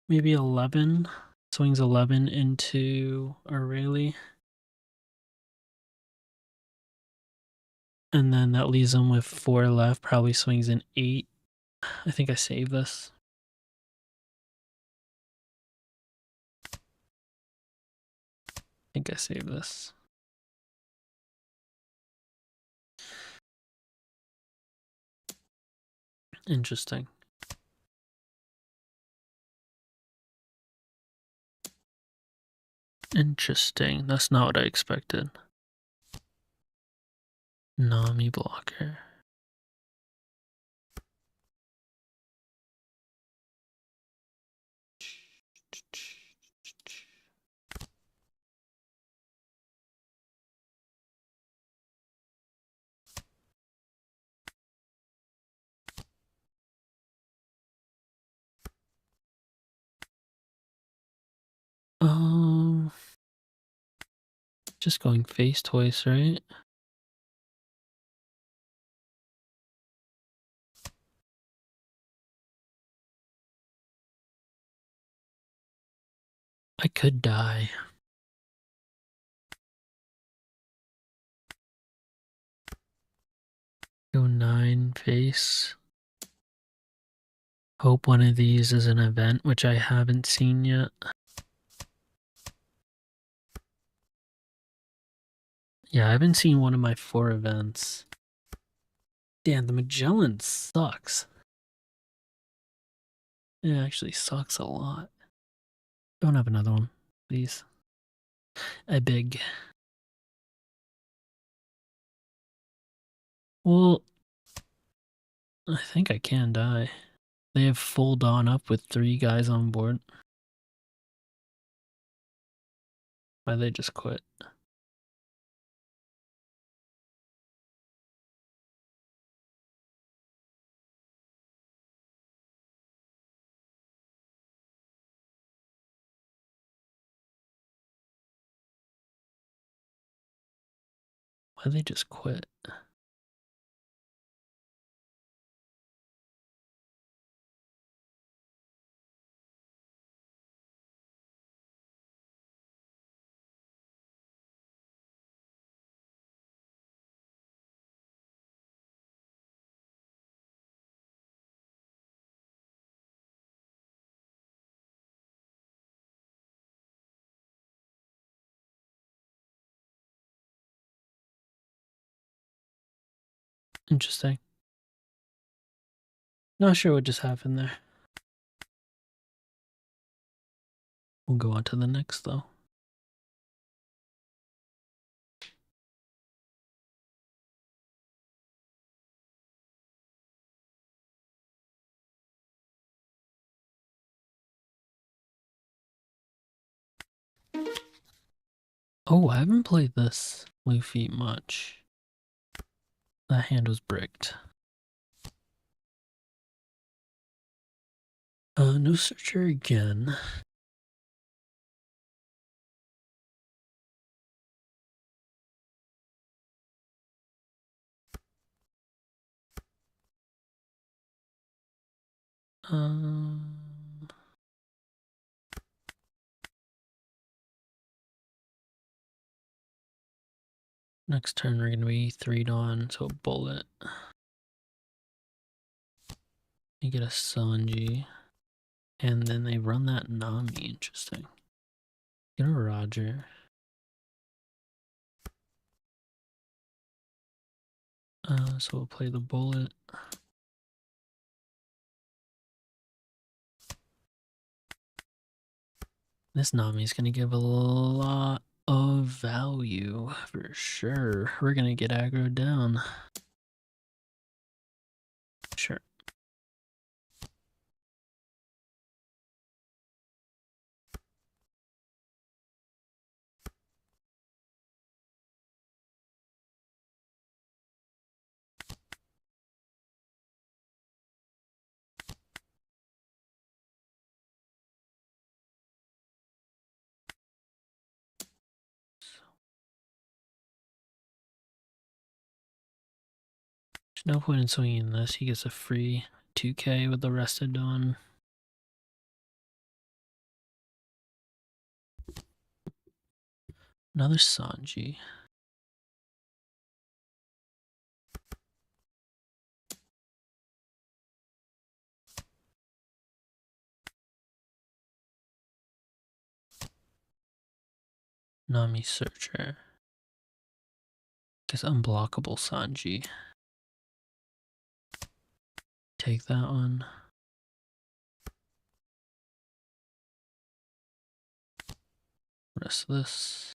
maybe 11. Swings 11 into Aurelie. And then that leaves him with 4 left. Probably swings an 8. I think I save this. I think I save this. Interesting. Interesting. That's not what I expected. Nami blocker. Just going face twice, right? I could die. Go 9 face. Hope one of these is an event, which I haven't seen yet. Yeah, I haven't seen one of my 4 events. Damn, the Magellan sucks. It actually sucks a lot. Don't have another one, please. I beg. Well, I think I can die. They have full Dawn up with 3 guys on board. Why they just quit? Why they just quit? Interesting. Not sure what just happened there. We'll go on to the next though. Oh, I haven't played this Luffy much. That hand was bricked. No searcher again. Next turn we're gonna be 3'd on, so bullet. You get a Sanji. And then they run that Nami, interesting. Get a Roger. So we'll play the bullet. This Nami's gonna give a lot of value for sure. We're gonna get aggroed down. Sure. There's no point in swinging this. He gets a free 2k with the rested Dawn. Another Sanji. Nami Searcher. Guess unblockable Sanji. Take that one. Rest of this.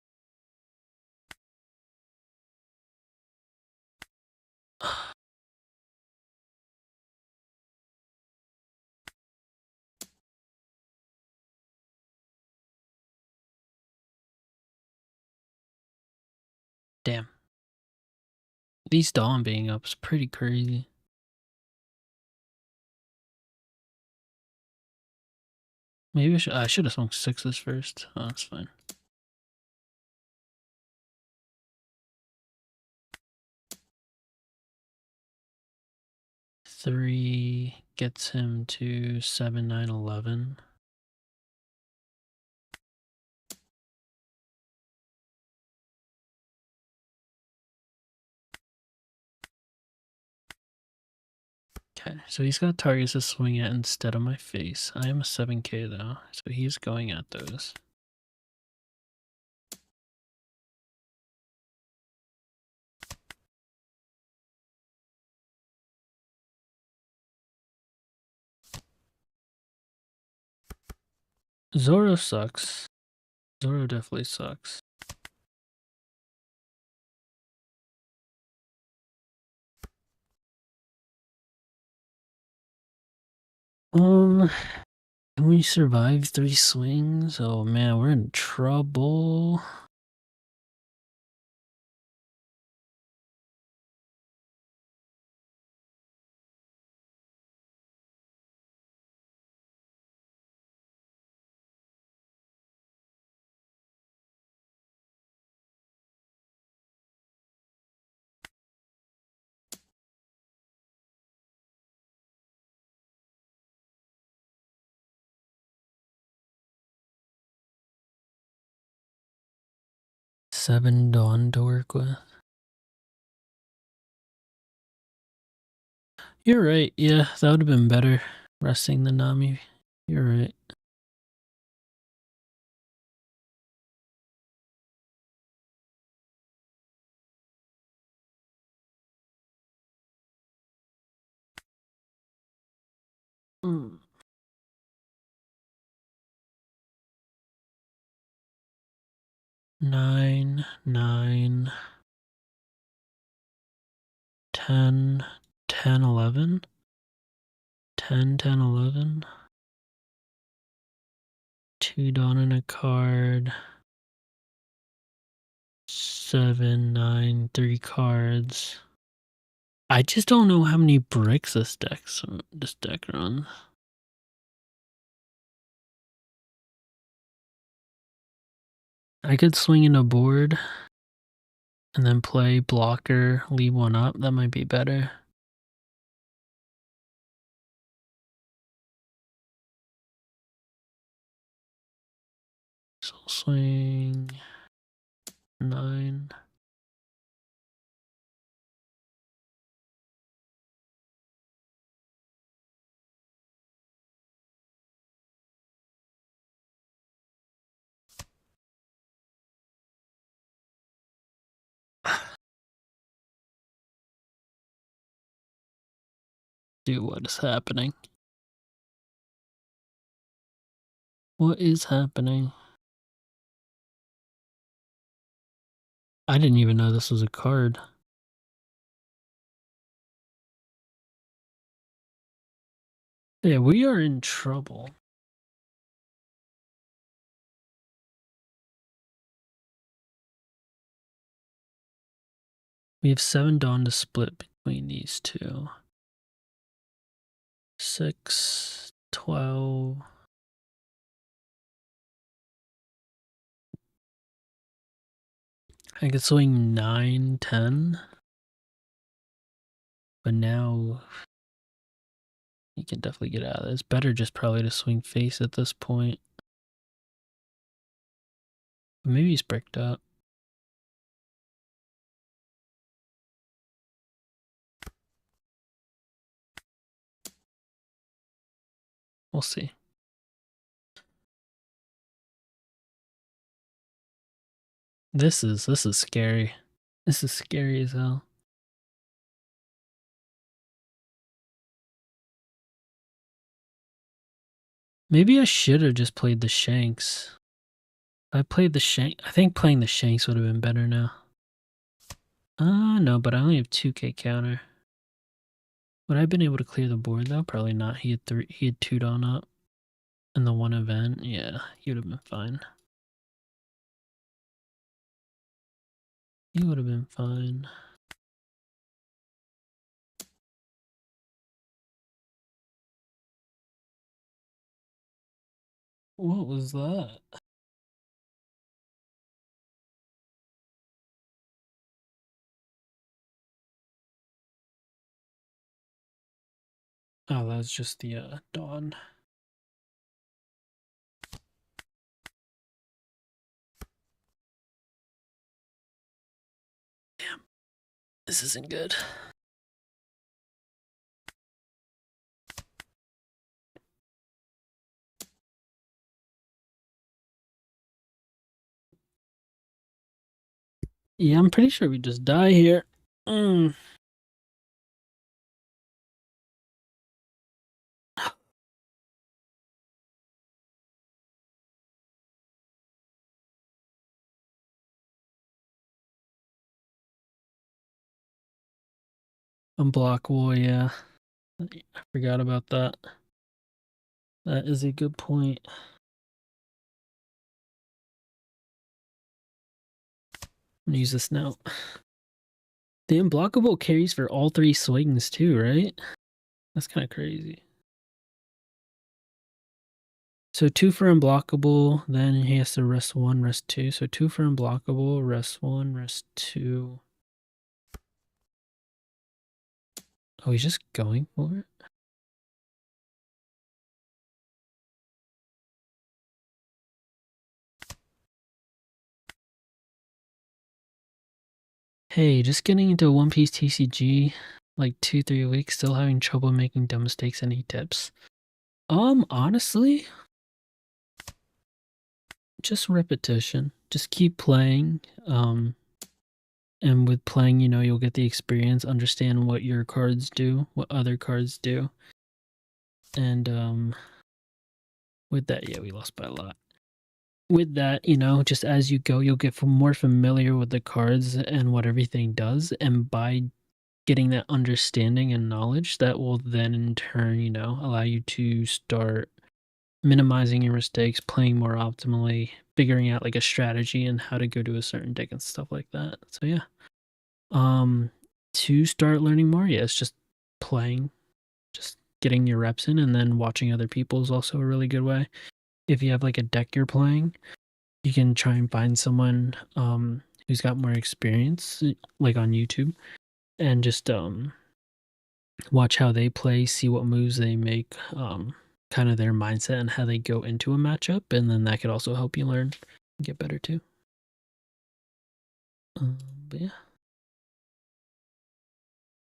Damn. These Dawn being up is pretty crazy. Maybe I should have swung 6s first. Oh, that's fine. Three gets him to 7, 9, 11. Okay, so he's got targets to swing at instead of my face. I am a 7k though, so he's going at those. Zoro sucks. Zoro definitely sucks. Can we survive 3 swings? Oh man, we're in trouble. Seven Dawn to work with. You're right, yeah, that would have been better. Resting the Nami. You're right. Mm. 9, 9, 10, 10, 11. 10, 10, 11. 2 Dawn and a card. 7, 9, 3 cards. I just don't know how many bricks this deck runs. I could swing in a board and then play blocker, leave one up. That might be better. So swing 9. Dude, what is happening? What is happening? I didn't even know this was a card. Yeah, we are in trouble. We have 7 Dawn to split between these two. 6, 12. I could swing 9, 10. But now you can definitely get out of this. Better just probably to swing face at this point. Maybe he's bricked up. We'll see. This is scary. This is scary as hell. Maybe I should have just played the Shanks. I played the Shank. I think playing the Shanks would have been better now. No, but I only have 2k counter. Would I have been able to clear the board though? Probably not. He had 2 Dawn up. In the one event, yeah, he would have been fine. He would have been fine. What was that? Oh, that's just the Dawn. Damn. This isn't good. Yeah, I'm pretty sure we just die here. Unblockable, yeah. I forgot about that. That is a good point. I'm gonna use this now. The unblockable carries for all 3 swings too, right? That's kind of crazy. So 2 for unblockable, then he has to rest 1, rest 2. So 2 for unblockable, rest 1, rest 2. Oh, he's just going for it? Hey, just getting into One Piece TCG like 2-3 weeks, still having trouble making dumb mistakes. Any tips? Honestly, just repetition. Just keep playing. And with playing, you'll get the experience, understand what your cards do, what other cards do. And with that, yeah, we lost by a lot. With that, just as you go, you'll get more familiar with the cards and what everything does. And by getting that understanding and knowledge, that will then in turn, allow you to start minimizing your mistakes, playing more optimally, figuring out like a strategy and how to go to a certain deck and stuff like that. So yeah. To start learning more, yeah, it's just playing, just getting your reps in, and then watching other people is also a really good way. If you have like a deck you're playing, you can try and find someone who's got more experience, like on YouTube, and just watch how they play, see what moves they make, kind of their mindset and how they go into a matchup, and then that could also help you learn and get better too. But yeah,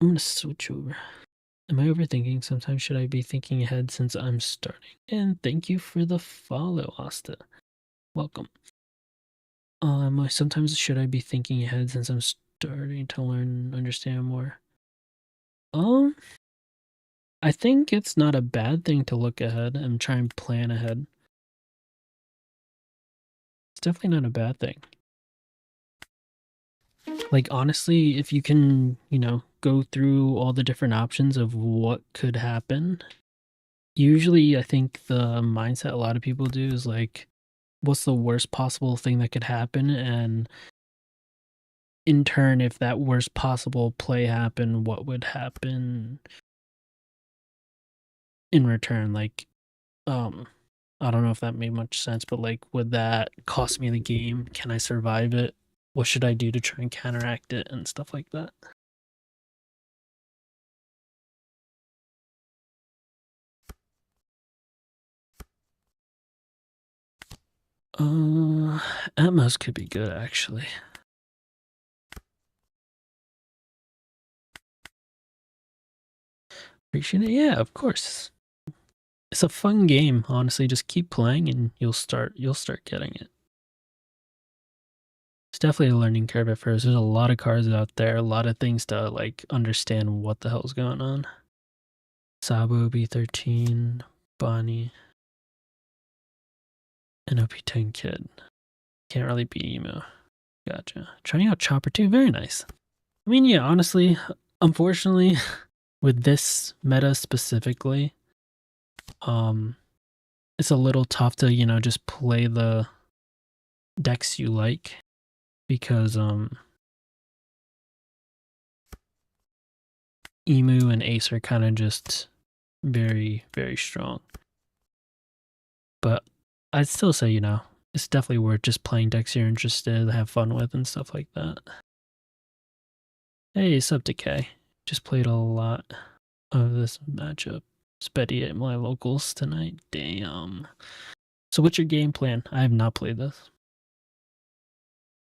I'm gonna switch over. Am I overthinking? Sometimes should I be thinking ahead since I'm starting? And thank you for the follow, Asta. Welcome. Sometimes should I be thinking ahead since I'm starting to learn and understand more? I think it's not a bad thing to look ahead and try and plan ahead. It's definitely not a bad thing. Like, honestly, if you can, go through all the different options of what could happen, usually I think the mindset a lot of people do is like, what's the worst possible thing that could happen? And in turn, if that worst possible play happened, what would happen in return? Like, I don't know if that made much sense, but like, would that cost me the game? Can I survive it? What should I do to try and counteract it and stuff like that? Atmos could be good actually. Appreciate it. Yeah, of course. It's a fun game, honestly. Just keep playing and you'll start getting it. It's definitely a learning curve at first. There's a lot of cards out there, a lot of things to like understand what the hell's going on. Sabo OP13, Bonnie, and OP10 Kid. Can't really be emo. Gotcha. Trying out Chopper too, very nice. I mean, yeah, honestly, unfortunately, with this meta specifically, it's a little tough to, just play the decks you like because Emu and Ace are kind of just very, very strong. But I'd still say, it's definitely worth just playing decks you're interested to have fun with and stuff like that. Hey, sub Decay. Just played a lot of this matchup. Spetty at my locals tonight. Damn. So what's your game plan? I have not played this.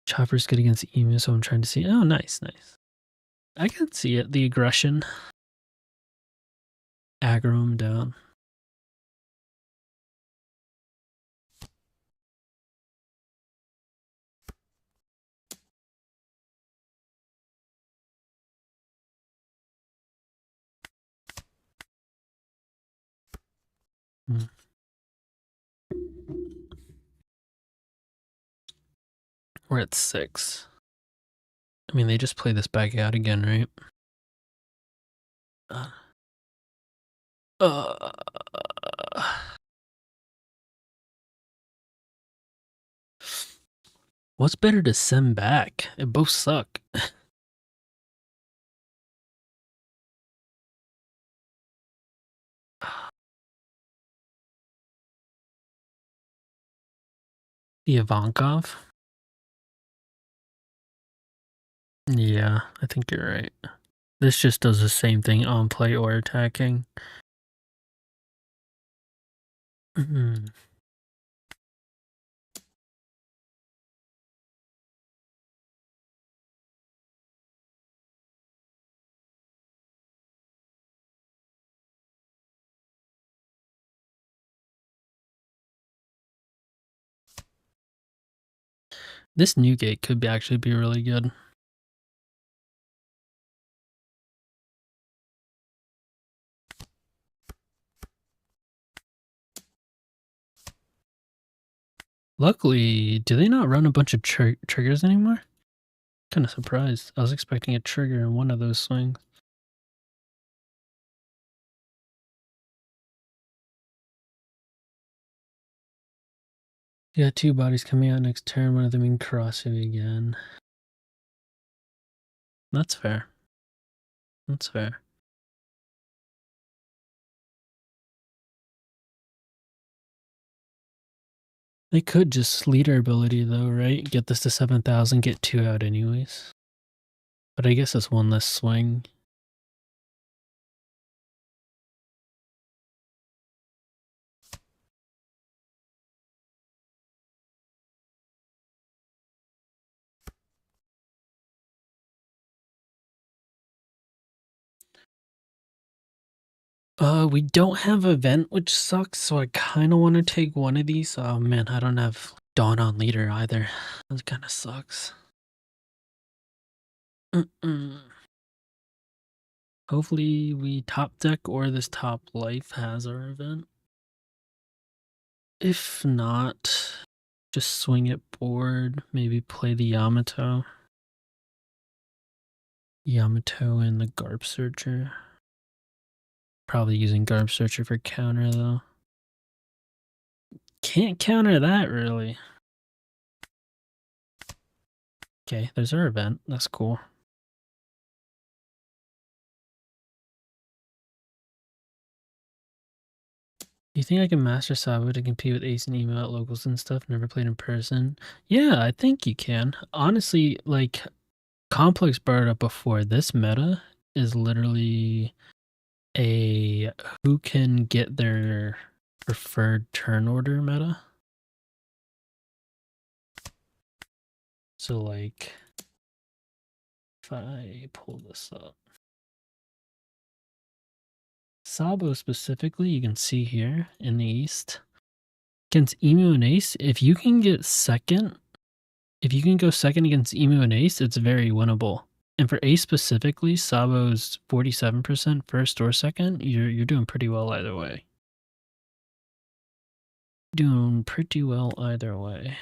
Chopper's good against Emu, so I'm trying to see. Oh, nice, nice. I can see it. The aggression. Aggro him down. We're at 6. I mean, they just play this back out again, right? What's better to send back? They both suck. The Ivankov? Yeah, I think you're right. This just does the same thing on play or attacking. This Newgate could actually be really good. Luckily, do they not run a bunch of triggers anymore? Kind of surprised. I was expecting a trigger in one of those swings. You got 2 bodies coming out next turn, one of them can cross you again. That's fair. That's fair. They could just leader ability though, right? Get this to 7,000, get 2 out anyways. But I guess it's one less swing. We don't have event, which sucks, so I kind of want to take one of these. Oh man, I don't have Dawn on leader either. That kind of sucks. Hopefully we top deck or this top life has our event. If not, just swing it board, maybe play the Yamato. Yamato and the Garb Searcher. Probably using Garb Searcher for counter though. Can't counter that really. Okay, there's our event. That's cool. Do you think I can master Sabo to compete with Ace and Emo at locals and stuff? Never played in person. Yeah, I think you can. Honestly, like Complex brought it up before. This meta is literally a who can get their preferred turn order meta. So like if I pull this up. Sabo specifically, you can see here in the East. Against Emu and Ace, if you can get second, if you can go second against Emu and Ace, it's very winnable. And for Ace specifically, Sabo's 47% first or second, you're doing pretty well either way. Doing pretty well either way.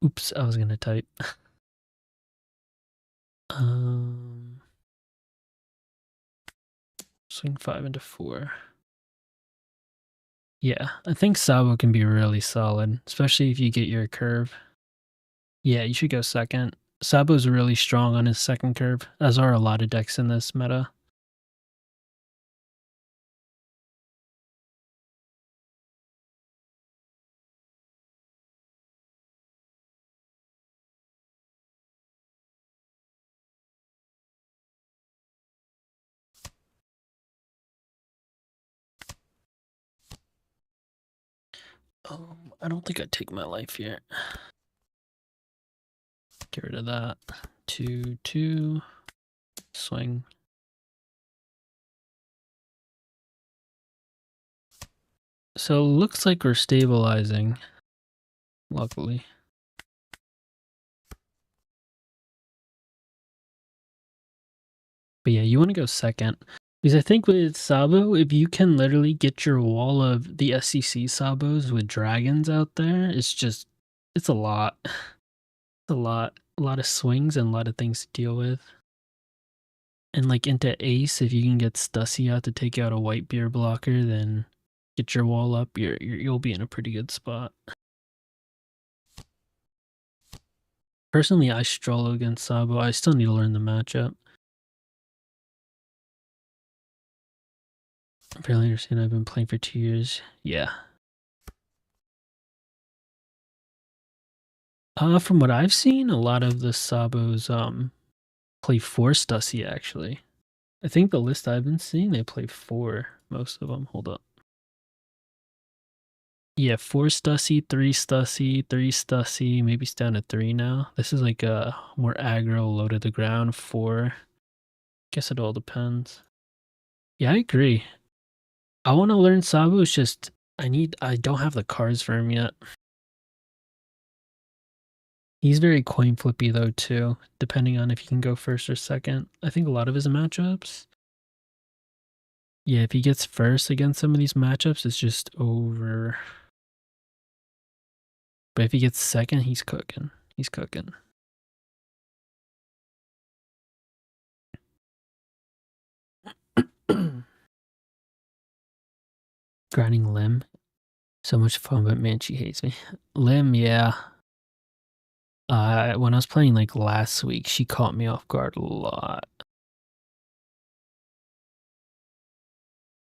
Oops, I was gonna type. Swing 5 into 4. Yeah, I think Sabo can be really solid, especially if you get your curve. Yeah, you should go second. Sabo's really strong on his second curve, as are a lot of decks in this meta. I don't think I'd take my life here. Get rid of that. 2-2. Swing. So looks like we're stabilizing. Luckily. But yeah, you want to go second. Because I think with Sabo, if you can literally get your wall of the SEC Sabos with dragons out there, it's a lot. It's a lot. A lot of swings and a lot of things to deal with. And like into Ace, if you can get Stussy out to take out a white beer blocker, then get your wall up, you'll be in a pretty good spot. Personally, I struggle against Sabo. I still need to learn the matchup. I barely understand. I've been playing for 2 years. Yeah. From what I've seen, a lot of the Sabos play 4 Stussy actually. I think the list I've been seeing, they play 4, most of them. Hold up. Yeah, 4 Stussy, 3 Stussy, 3 Stussy. Maybe it's down to 3 now. This is like a more aggro, low to the ground 4. Guess it all depends. Yeah, I agree. I want to learn Sabo. It's just I don't have the cards for him yet. He's very coin flippy though too, depending on if he can go first or second. I think a lot of his matchups. Yeah, if he gets first against some of these matchups, it's just over. But if he gets second, he's cooking. He's cooking. Grinding Lim. So much fun, but man, she hates me. Lim, yeah. When I was playing like last week, she caught me off guard a lot.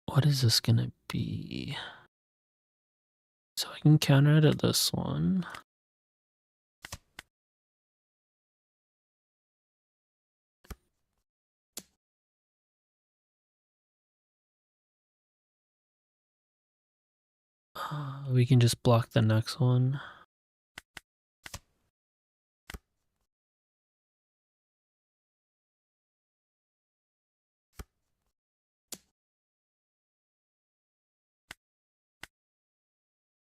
What is this gonna be? So I can counter it at this one. We can just block the next one.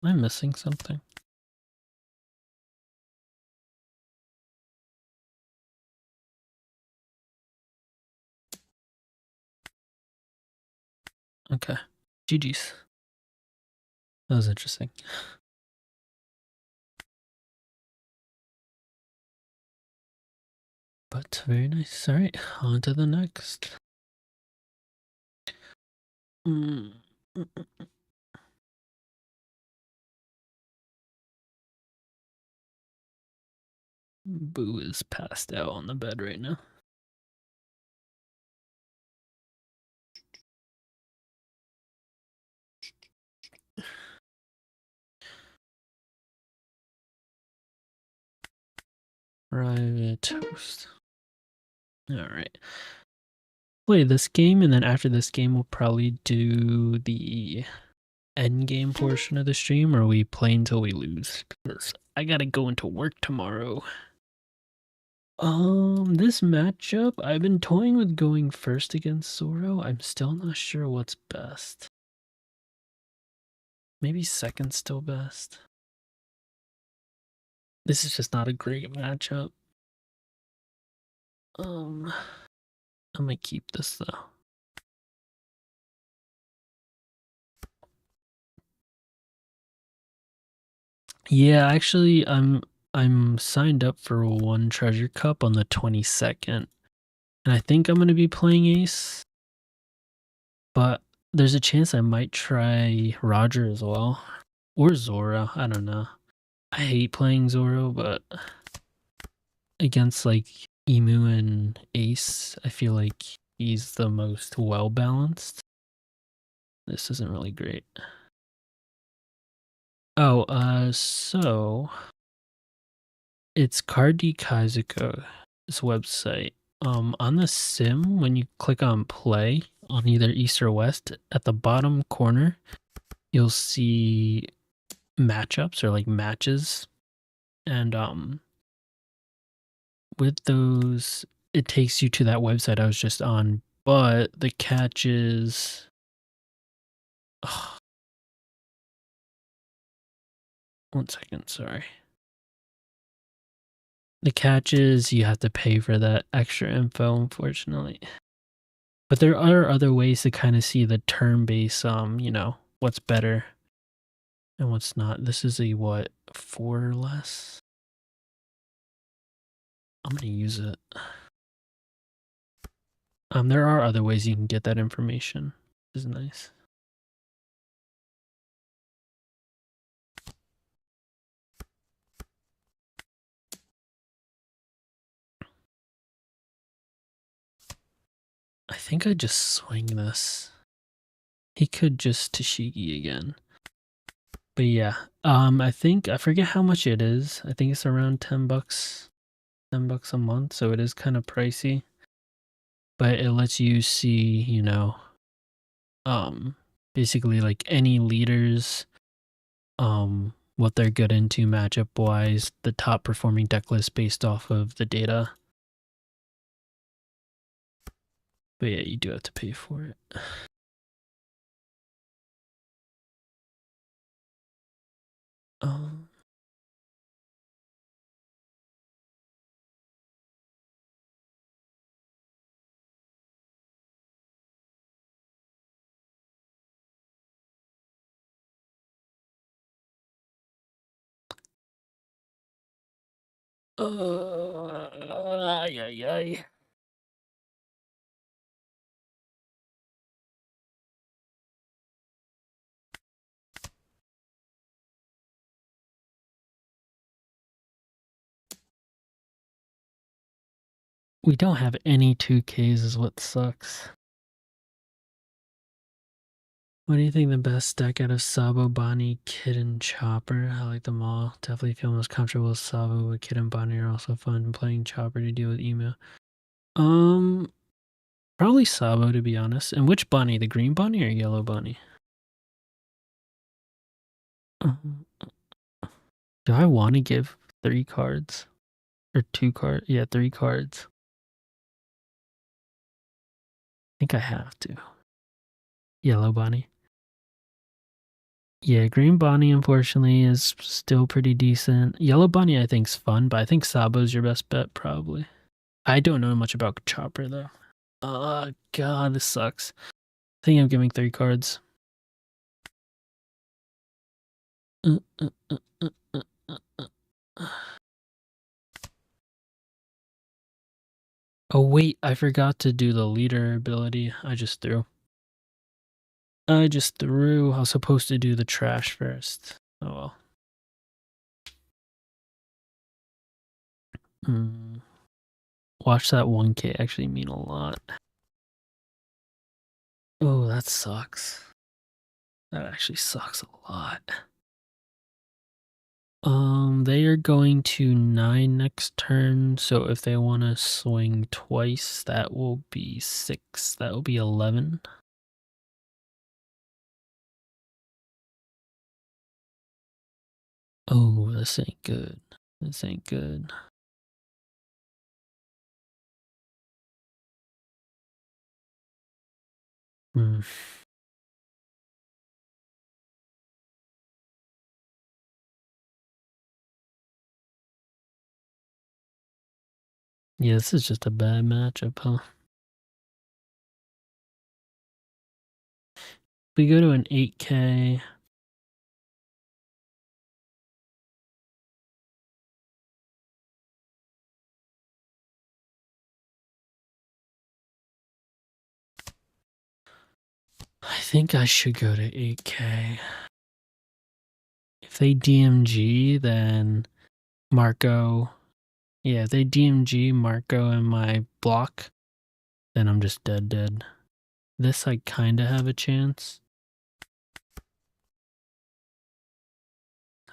Am I missing something? Okay. GG's. That was interesting. But very nice. Alright, on to the next. Boo is passed out on the bed right now. Private host. Alright. Play this game, and then after this game, we'll probably do the end game portion of the stream, or we play until we lose. Because I gotta go into work tomorrow. This matchup, I've been toying with going first against Zoro. I'm still not sure what's best. Maybe second's still best. This is just not a great matchup. I'm gonna keep this though. Yeah, actually, I'm signed up for one treasure cup on the 22nd, and I think I'm gonna be playing Ace, but there's a chance I might try Roger as well, or Zoro. I don't know. I hate playing Zoro, but against like Emu and Ace, I feel like he's the most well balanced. This isn't really great. Oh, so it's Cardi Kaizuko's website. On the sim, when you click on play on either east or west, at the bottom corner, you'll see matchups or like matches, and with those, it takes you to that website I was just on. But the catch is, one second, sorry. The catch is you have to pay for that extra info, unfortunately. But there are other ways to kind of see the turn-based, what's better and what's not. This is a what, 4 or less? I'm gonna use it. There are other ways you can get that information, which is nice. I think I just swing this. He could just Tashigi again. But yeah, I forget how much it is. I think it's around $10, $10 a month, so it is kind of pricey. But it lets you see, basically like any leaders, what they're good into matchup wise, the top performing deck list based off of the data. But yeah, you do have to pay for it. Um, ay, ay, ay. We don't have any 2Ks is what sucks. What do you think the best deck out of Sabo, Bonnie, Kid, and Chopper? I like them all. Definitely feel most comfortable with Sabo, but Kid and Bonnie are also fun. Playing Chopper to deal with email. Probably Sabo to be honest. And which Bonnie? The green Bonnie or yellow Bonnie? Do I want to give 3 cards? Or 2 cards? Yeah, 3 cards. I think I have to. Yellow Bonnie. Yeah, Green Bonnie, unfortunately, is still pretty decent. Yellow Bonnie, I think, is fun, but I think Sabo's your best bet, probably. I don't know much about Chopper, though. Oh, God, this sucks. I think I'm giving 3 cards. Oh, wait, I forgot to do the leader ability. I just threw. I was supposed to do the trash first. Oh, well. Watch that 1K actually mean a lot. Oh, that sucks. That actually sucks a lot. They are going to 9 next turn, so if they want to swing twice, that will be 6. That will be 11. Oh, this ain't good. This ain't good. Yeah, this is just a bad matchup, huh? We go to an 8K. I think I should go to 8K. If they DMG, then Marco. Yeah, if they DMG Marco and my block, then I'm just dead. This I kinda have a chance.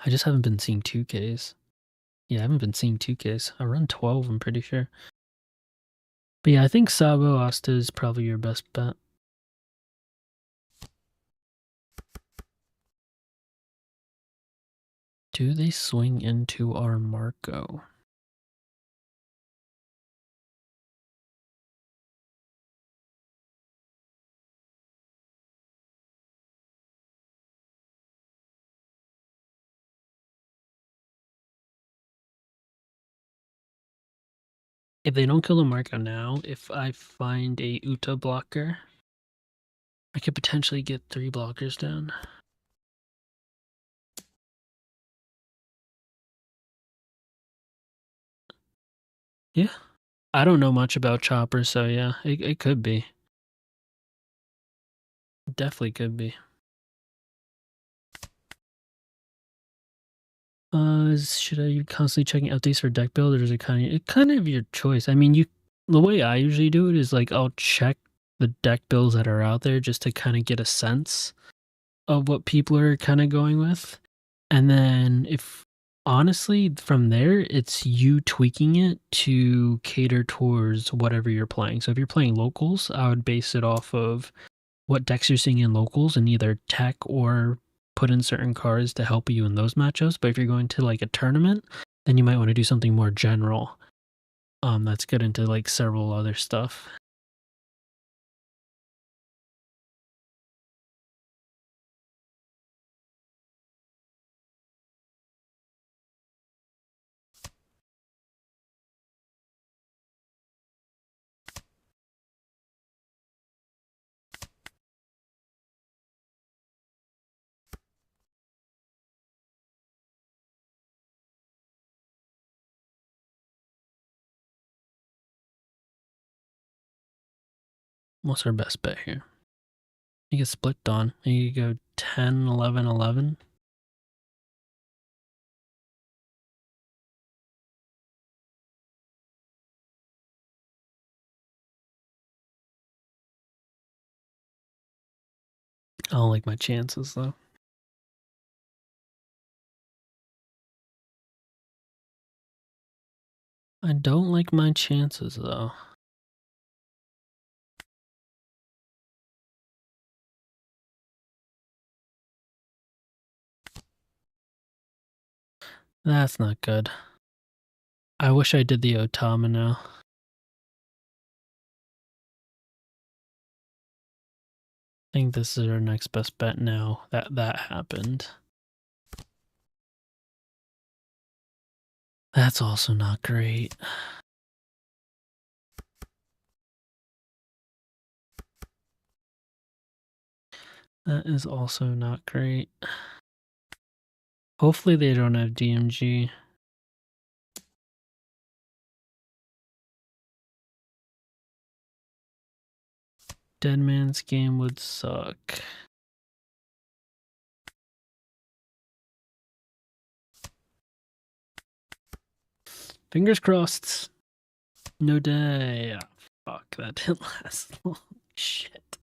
I just haven't been seeing 2Ks. Yeah, I haven't been seeing 2Ks. I run 12, I'm pretty sure. But yeah, I think Sabo Asta is probably your best bet. Do they swing into our Marco? If they don't kill the Marco now, if I find a Uta blocker, I could potentially get 3 blockers down. Yeah. I don't know much about Chopper, so yeah, it could be. Definitely could be. Should I be constantly checking updates for deck build, or is it kind of your choice? I mean, the way I usually do it is like I'll check the deck builds that are out there just to kind of get a sense of what people are kind of going with, and then if honestly from there it's you tweaking it to cater towards whatever you're playing. So if you're playing locals, I would base it off of what decks you're seeing in locals and either tech or put in certain cards to help you in those matchups. But if you're going to like a tournament, then you might want to do something more general. That's good into like several other stuff. What's our best bet here? You get split on. You go 10, 11, 11. I don't like my chances, though. I don't like my chances, though. That's not good. I wish I did the Otama now. I think this is our next best bet now that that happened. That's also not great. That is also not great. Hopefully they don't have DMG. Dead Man's Game would suck. Fingers crossed. No day. Oh, fuck, that didn't last long. Shit.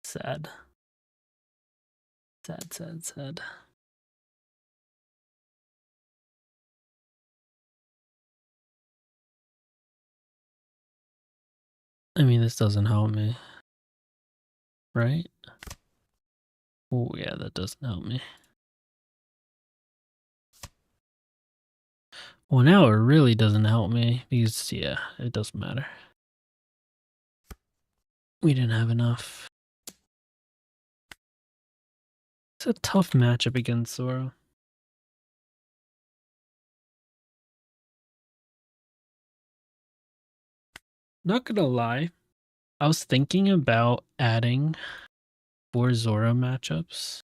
Sad. Sad, sad, sad. I mean, this doesn't help me. Right? Oh, yeah, that doesn't help me. Well, now it really doesn't help me because, yeah, it doesn't matter. We didn't have enough. It's a tough matchup against Zoro. Not gonna lie, I was thinking about adding 4 Zoro matchups.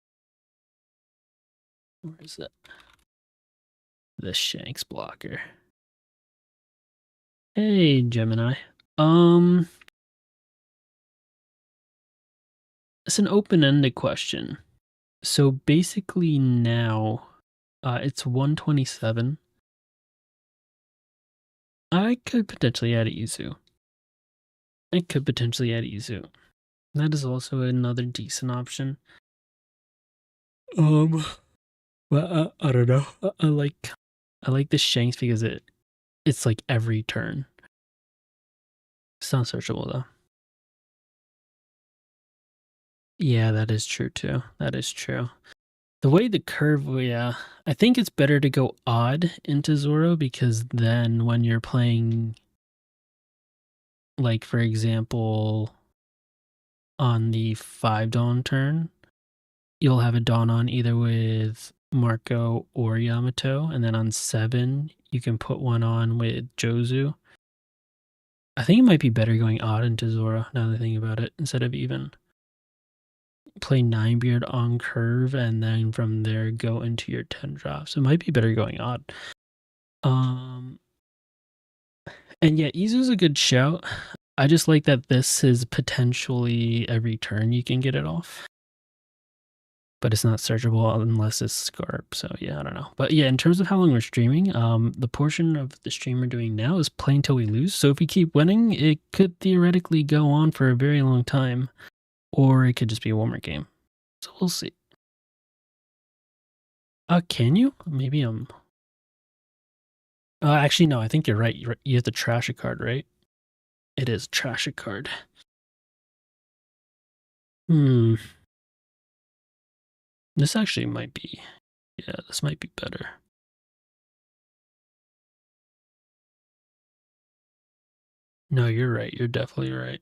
Where is it? The Shanks blocker. Hey, Gemini. It's an open-ended question. So basically now, it's 127. I could potentially add Izu. That is also another decent option. But I don't know. I like the Shanks because it's like every turn. It's not searchable though. Yeah, that is true too. That is true. The way the curve, yeah, I think it's better to go odd into Zoro because then when you're playing, like for example, on the 5 Dawn turn, you'll have a Dawn on either with Marco or Yamato, and then on 7, you can put one on with Jozu. I think it might be better going odd into Zoro, now that I think about it, instead of even. Play 9beard on curve, and then from there go into your 10 drops. It might be better going odd. And yeah, Izu's a good shout. I just like that this is potentially every turn you can get it off. But it's not searchable unless it's Scarp. So yeah, I don't know. But yeah, in terms of how long we're streaming, the portion of the stream we're doing now is play until we lose. So if we keep winning, it could theoretically go on for a very long time. Or it could just be a one more game. So we'll see. Can you? Maybe I'm... actually, no, I think you're right. You have to trash a card, right? It is trash a card. This actually might be... Yeah, this might be better. No, you're right. You're definitely right.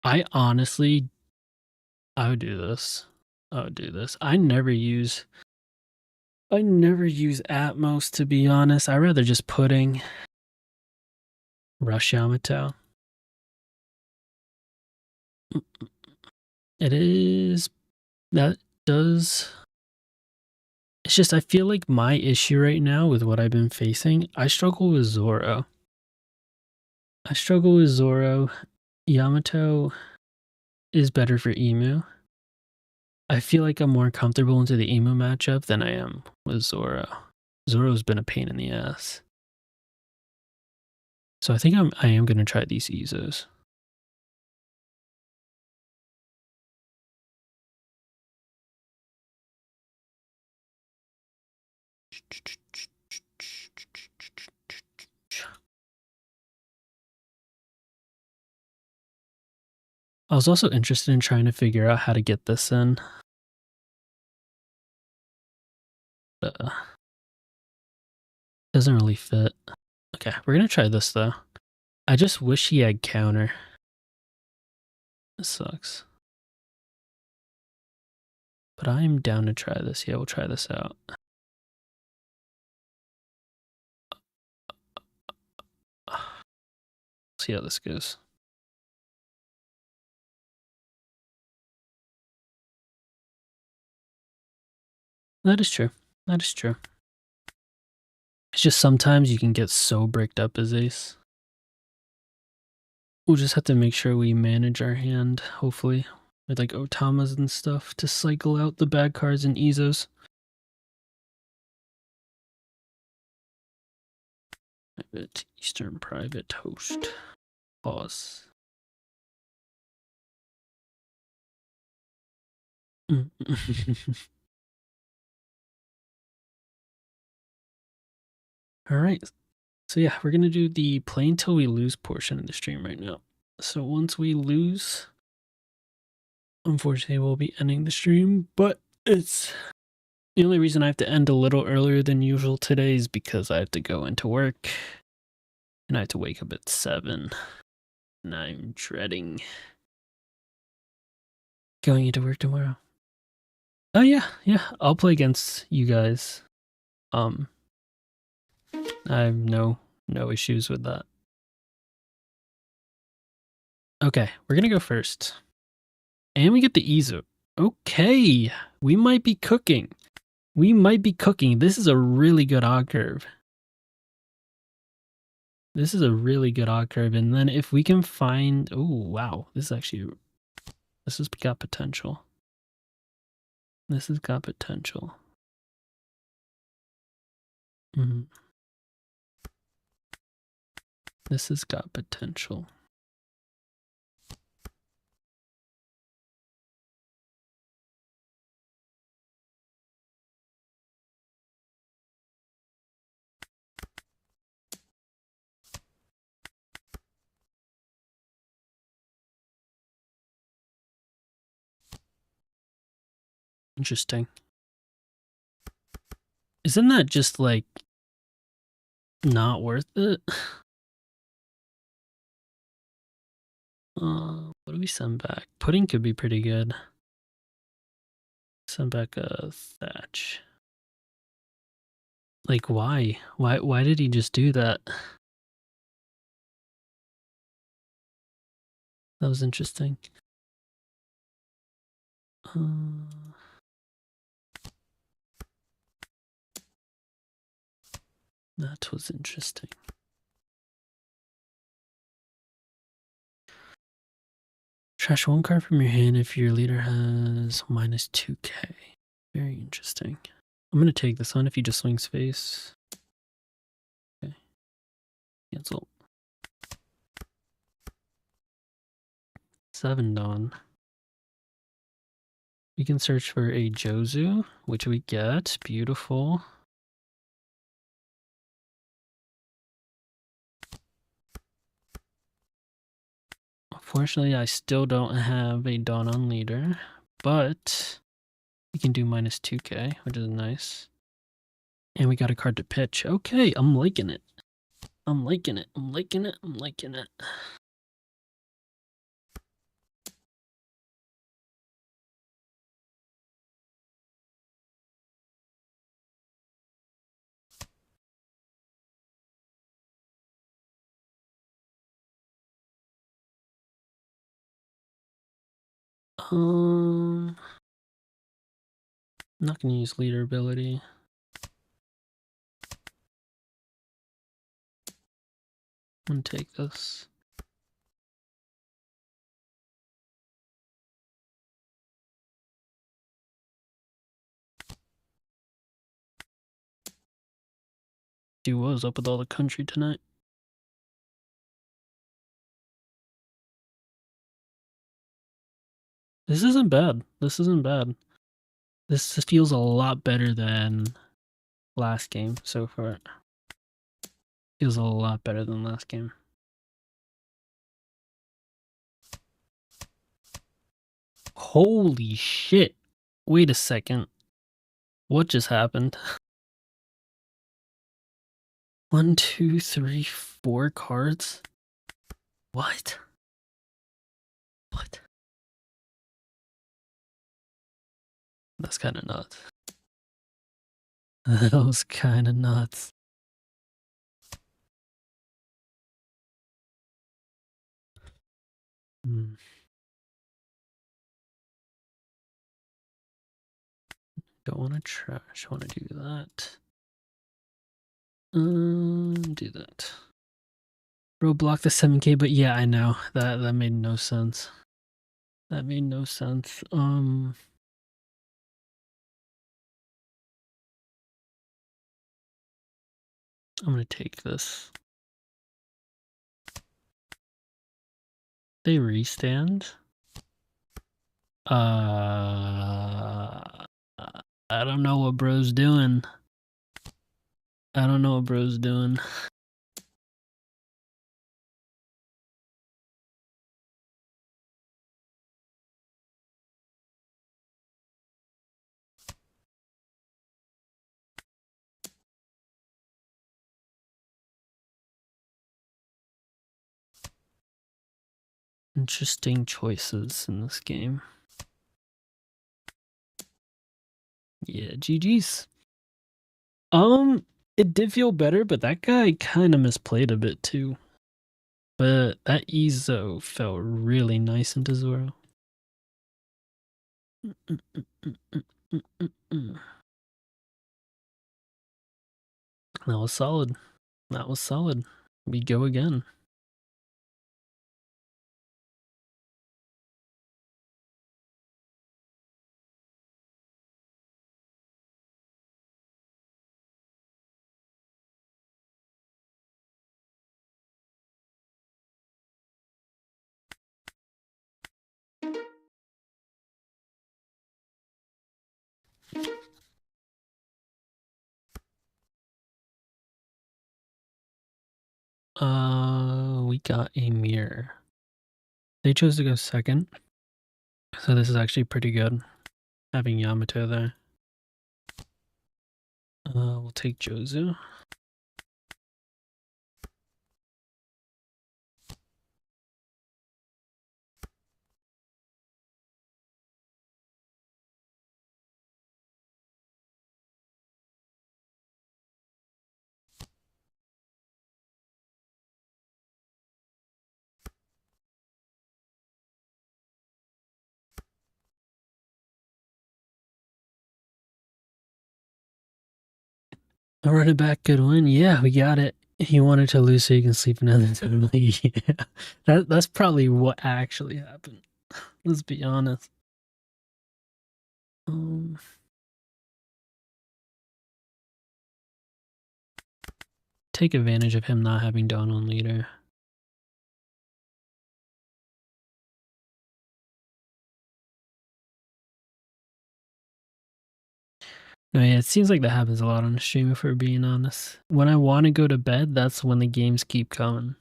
I honestly... I would do this. I never use Atmos, to be honest. I rather just putting Rush Yamato. It is... That does... It's just, I feel like my issue right now with what I've been facing, I struggle with Zoro. Yamato is better for Emu. I feel like I'm more comfortable into the Emu matchup than I am with Zoro. Zoro's been a pain in the ass. So I think I am gonna try these Izos. I was also interested in trying to figure out how to get this in. Doesn't really fit. Okay, we're gonna try this though. I just wish he had counter. This sucks. But I'm down to try this. Yeah, we'll try this out. See how this goes. That is true. That is true. It's just sometimes you can get so bricked up as ace. We'll just have to make sure we manage our hand, hopefully, with like Otamas and stuff to cycle out the bad cards and Izos. Private, Eastern private, host. Pause. All right. So yeah, we're going to do the play until we lose portion of the stream right now. So once we lose, unfortunately, we'll be ending the stream, but it's the only reason I have to end a little earlier than usual today is because I have to go into work and I have to wake up at 7. And I'm dreading going into work tomorrow. Oh yeah, I'll play against you guys. I have no issues with that. Okay, we're gonna go first. And we get the Izu. Okay, we might be cooking. We might be cooking. This is a really good odd curve. This is a really good odd curve. And then if we can find... Oh, wow. This has got potential. This has got potential. This has got potential. Interesting. Isn't that just like not worth it? What do we send back? Pudding could be pretty good. Send back a Thatch. Like why? Why did he just do that? That was interesting. That was interesting. Trash one card from your hand if your leader has minus 2k. Very interesting. I'm gonna take this on if he just swings face. Okay. Cancel. 7 Dawn. We can search for a Jozu, which we get. Beautiful. Unfortunately, I still don't have a Dawn on leader, but we can do minus 2k, which is nice. And we got a card to pitch. Okay, I'm liking it. I'm liking it. I'm liking it. I'm liking it. I'm not gonna use leader ability. I'm gonna take this. he was up with all the country tonight. This isn't bad. This isn't bad. This feels a lot better than last game so far. Feels a lot better than last game. Holy shit. Wait a second. What just happened? 1, 2, 3, 4 cards? What? What? That's kind of nuts. That was kind of nuts. Don't want to trash. Want to do that. Do that. Bro, block the 7K, but yeah, I know. That made no sense. That made no sense. I'm gonna take this. They restand? I don't know what bro's doing. I don't know what bro's doing. Interesting choices in this game. Yeah, GG's. It did feel better, but that guy kind of misplayed a bit too. But that Ezo felt really nice into Zoro. That was solid. That was solid. We go again. We got a mirror. They chose to go second. So this is actually pretty good. Having Yamato there. We'll take Jozu. I run it back, good win. Yeah, we got it. He wanted to lose so you can sleep another time. Yeah, that's probably what actually happened. Let's be honest. Take advantage of him not having Dawn on leader. No, yeah, it seems like that happens a lot on the stream, if we're being honest. When I want to go to bed, that's when the games keep coming.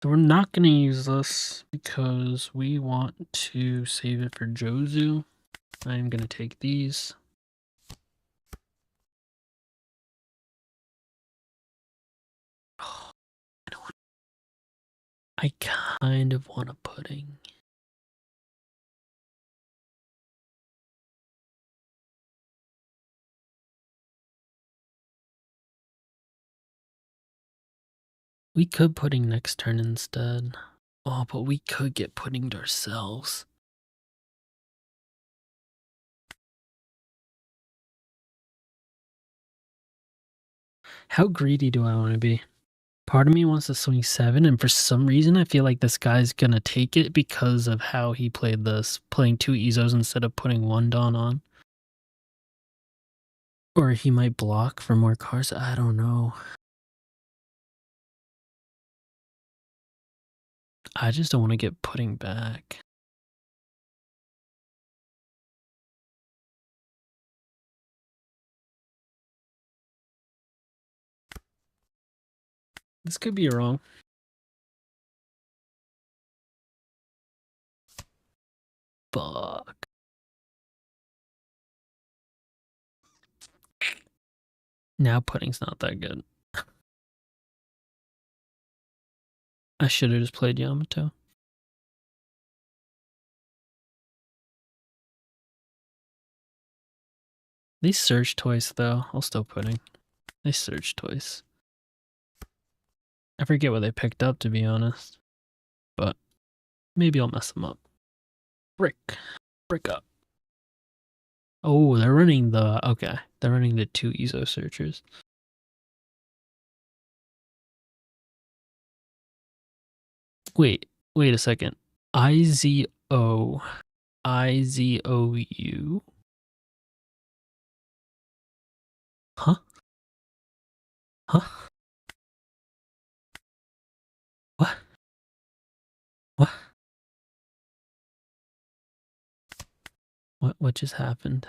So we're not going to use this because we want to save it for Jozu. I'm going to take these. Oh, I kind of want a pudding. We could pudding next turn instead. Oh, but we could get puddinged ourselves. How greedy do I want to be? Part of me wants to swing 7, and for some reason I feel like this guy's gonna take it because of how he played this, playing 2 Izos instead of putting 1 Dawn on. Or he might block for more cars. I don't know. I just don't want to get putting back. This could be wrong. Fuck. Now putting's not that good. I should have just played Yamato. They surge twice though. I'll still putting. They surge twice. I forget what they picked up, to be honest. But maybe I'll mess them up. Brick up. Oh, they're running the, okay. They're running the 2 EZO searchers. Wait a second. IZO. IZOU? Huh? Huh? What? What? What just happened?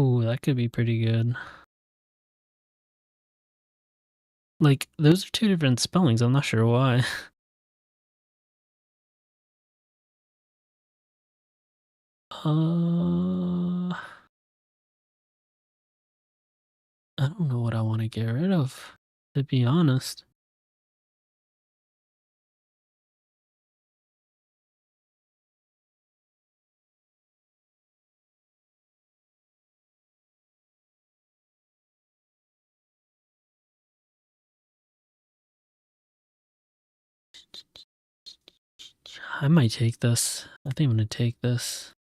Oh, that could be pretty good. Like, those are 2 different spellings. I'm not sure why. I don't know what I want to get rid of, to be honest. I might take this. I think I'm gonna take this.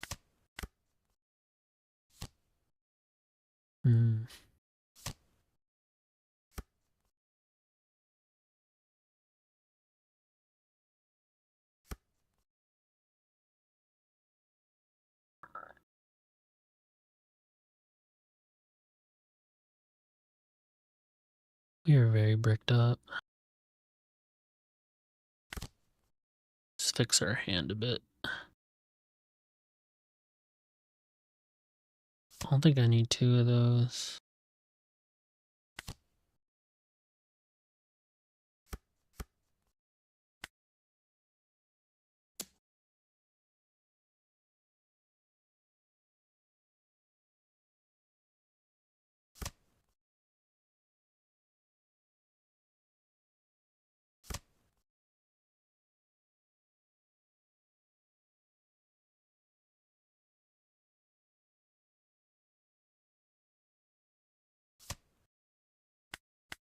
We are very bricked up. Let's fix our hand a bit. I don't think I need 2 of those.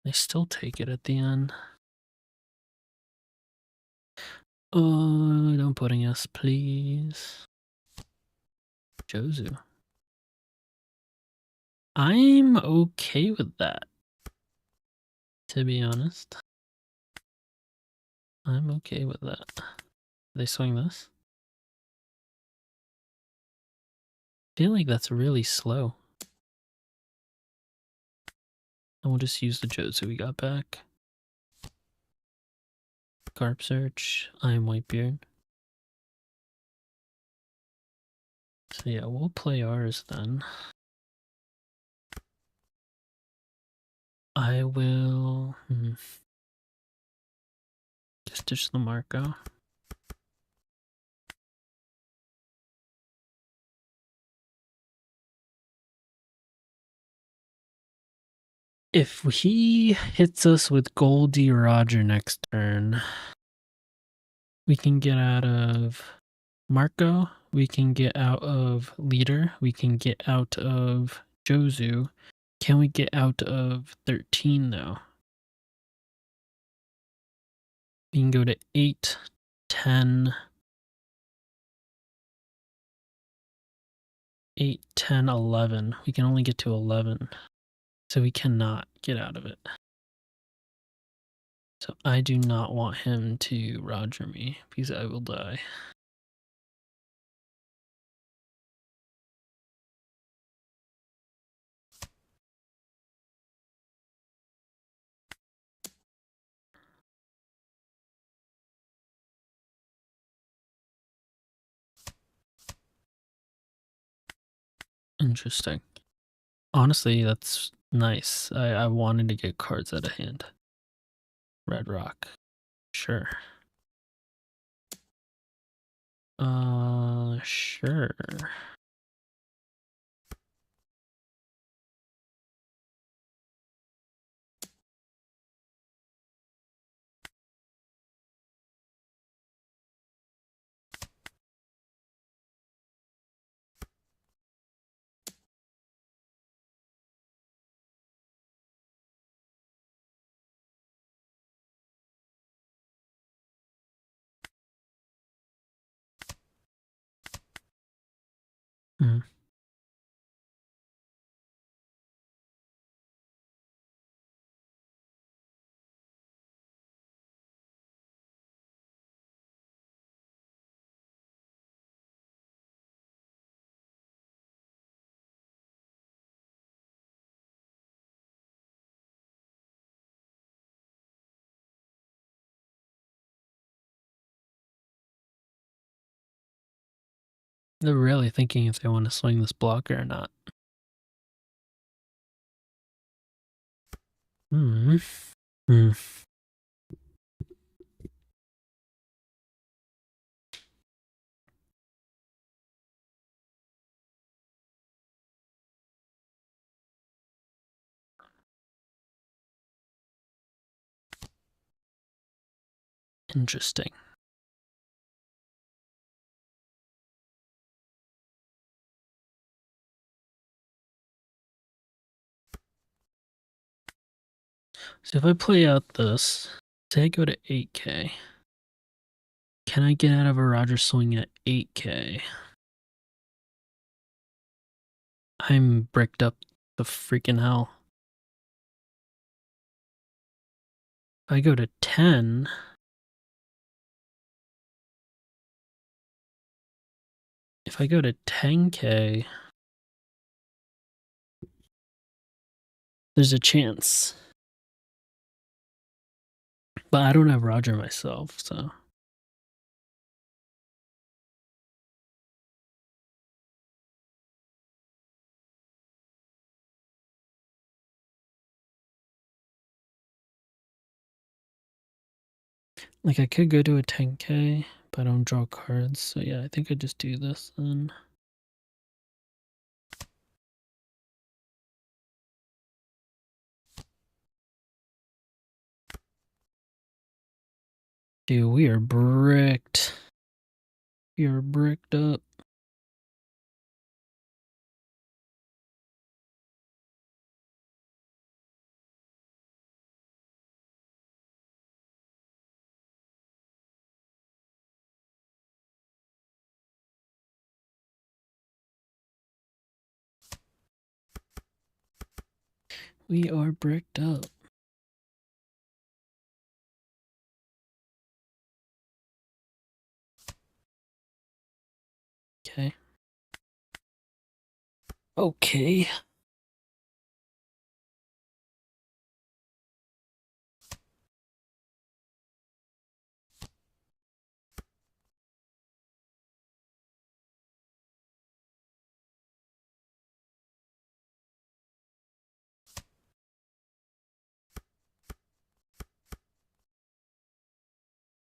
They still take it at the end. Oh, don't putting us, please. Jozu. I'm okay with that, to be honest. I'm okay with that. They swing this? I feel like that's really slow. And we'll just use the Jozu we got back. Carp search. I am Whitebeard. So yeah, we'll play ours then. I will just ditch the Marco. If he hits us with Goldie Roger next turn, we can get out of Marco, we can get out of Leader, we can get out of Jozu. Can we get out of 13 though? We can go to 8, 10, 8, 10, 11. We can only get to 11. So we cannot get out of it. So I do not want him to Roger me because I will die. Interesting. Honestly, that's nice. I wanted to get cards out of hand. Red Rock. Sure. Sure. Hmm. They're really thinking if they want to swing this blocker or not. Hmm. Hmm. Interesting. So if I play out this, say I go to 8k, can I get out of a Roger swing at 8k? I'm bricked up the freaking hell. If I go to 10, if I go to 10k, there's a chance. But I don't have Roger myself, so. Like, I could go to a 10k, but I don't draw cards. So yeah, I think I just do this then. Dude, we are bricked. We are bricked up. We are bricked up. Okay. Okay.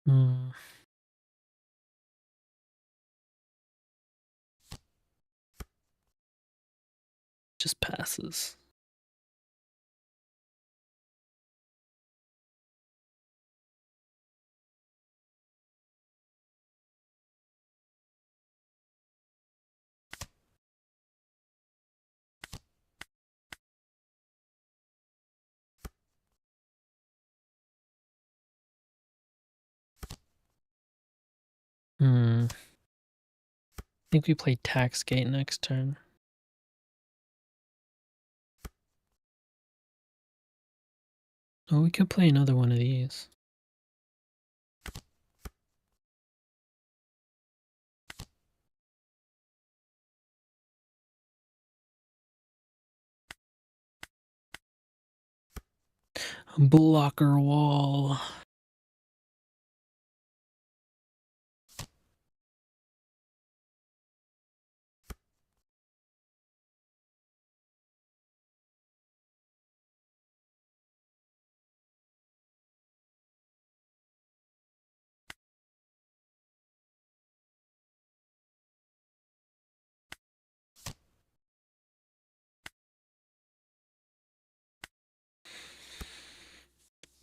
Hmm. Just passes. I think we play Tax Gate next turn. Oh, we could play another one of these. blocker wall.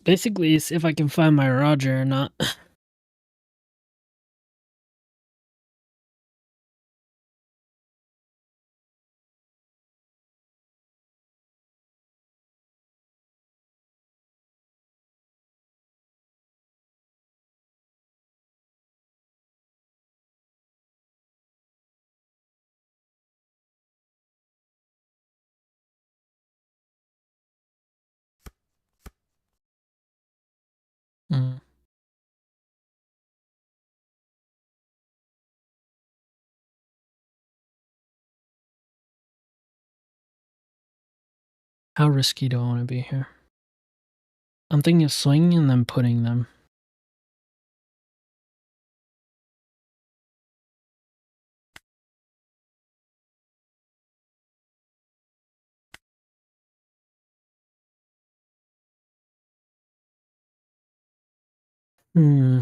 Basically, it's if I can find my Roger or not. Mm. How risky do I want to be here? I'm thinking of swinging and then putting them. Hmm.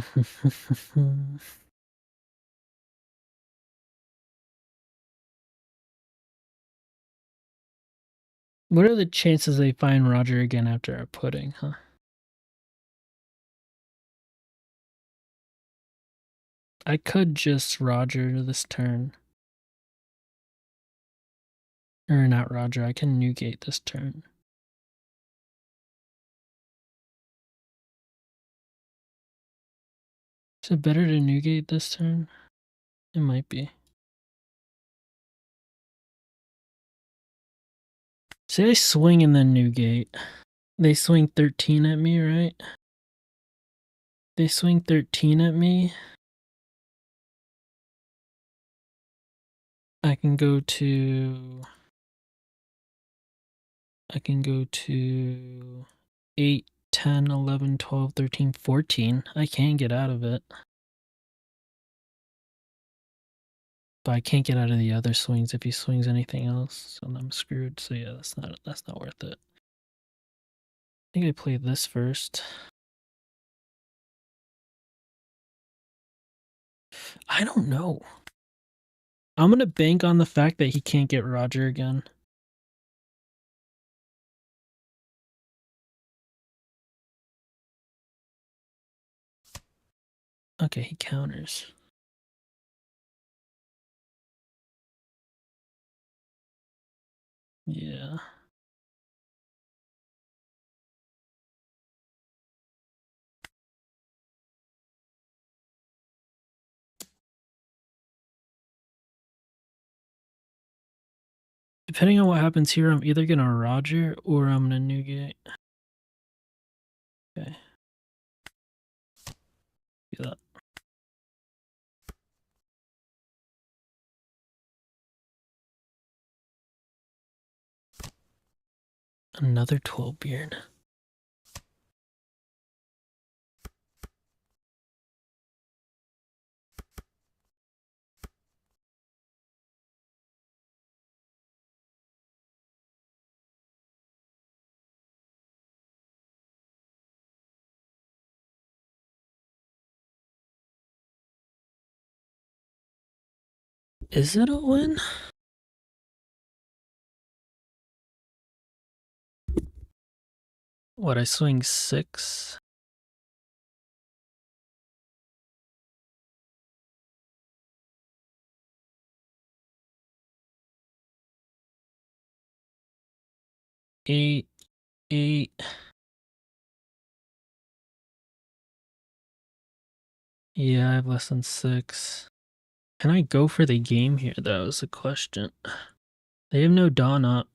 What are the chances they find Roger again after a putting, huh? I could just Roger this turn. Or not Roger, I can Newgate this turn. Is it better to Newgate this turn? It might be. Say I swing and then Newgate. They swing 13 at me, right? They swing 13 at me. I can go to 8, 10, 11, 12, 13, 14. I can get out of it. But I can't get out of the other swings if he swings anything else, so I'm screwed. So yeah, that's not worth it. I think I play this first. I don't know. I'm gonna bank on the fact that he can't get Roger again. Okay, he counters. Yeah. Depending on what happens here, I'm either gonna Roger or I'm gonna Newgate. Okay. Do that. Another 12 beard. Is it a win? What, I swing 6? Eight, 8. Yeah, I have less than 6. Can I go for the game here, though, is the question. They have no dawn up.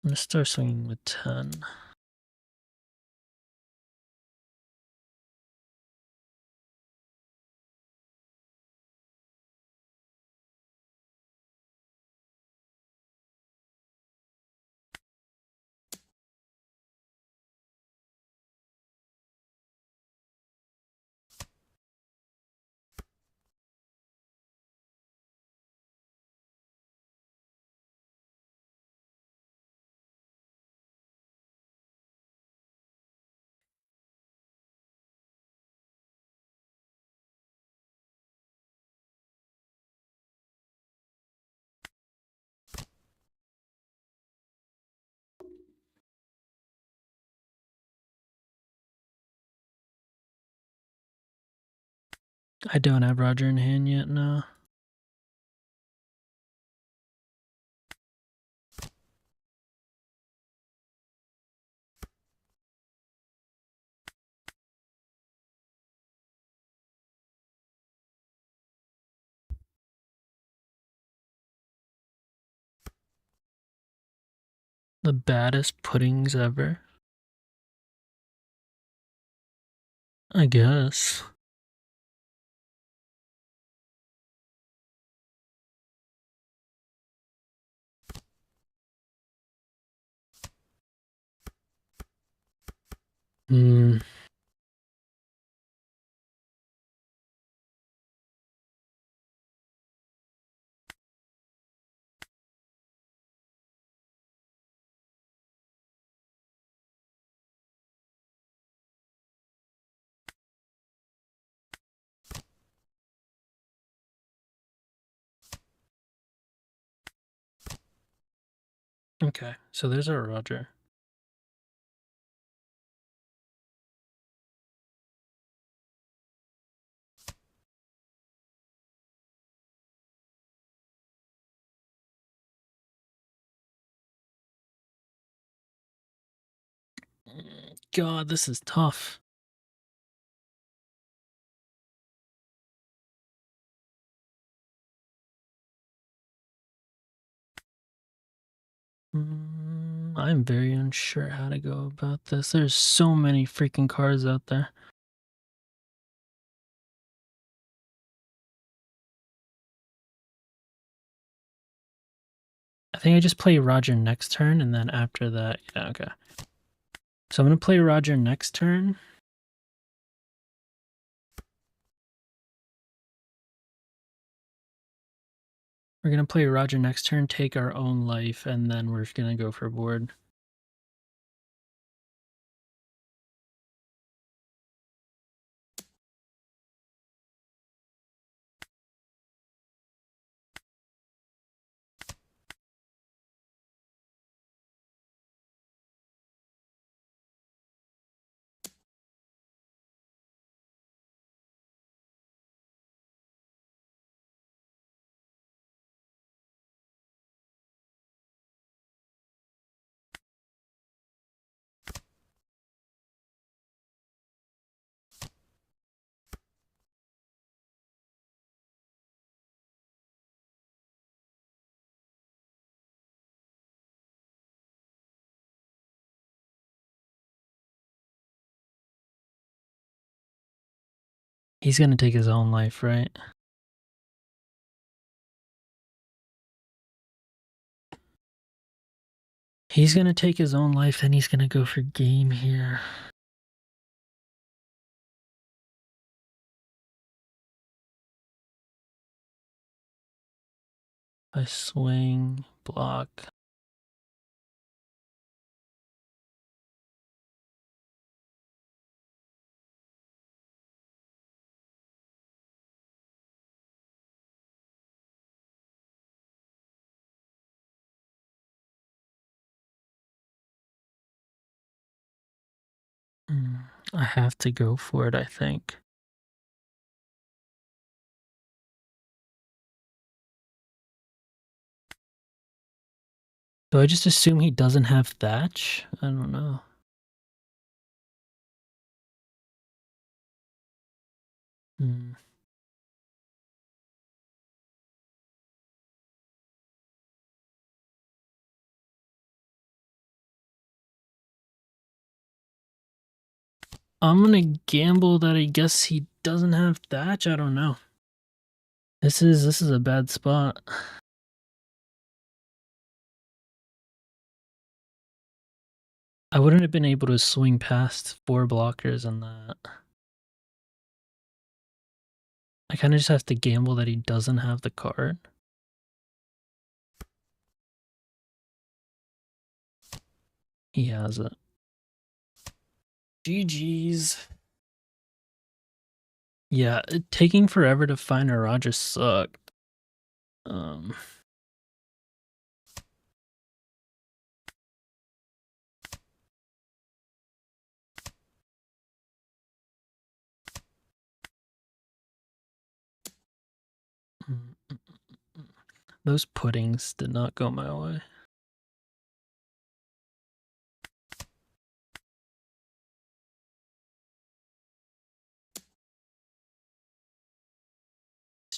I'm gonna start swinging with 10. I don't have Roger in hand yet, no. The baddest puddings ever. I guess. Hmm. Okay, so there's our Roger. God, this is tough. I'm very unsure how to go about this. There's so many freaking cards out there. I think I just play Roger next turn, and then after that, yeah, okay. So I'm going to play Roger next turn. We're going to play Roger next turn, take our own life, and then we're going to go for board. He's going to take his own life, right? He's going to take his own life, and he's going to go for game here. I swing, block. I have to go for it, I think. Do I just assume he doesn't have Thatch? I don't know. I'm gonna gamble that I guess he doesn't have Thatch. I don't know. This is a bad spot. I wouldn't have been able to swing past 4 blockers on that. I kind of just have to gamble that he doesn't have the card. He has it. GG's. Yeah, taking forever to find a Roger sucked. Those puddings did not go my way.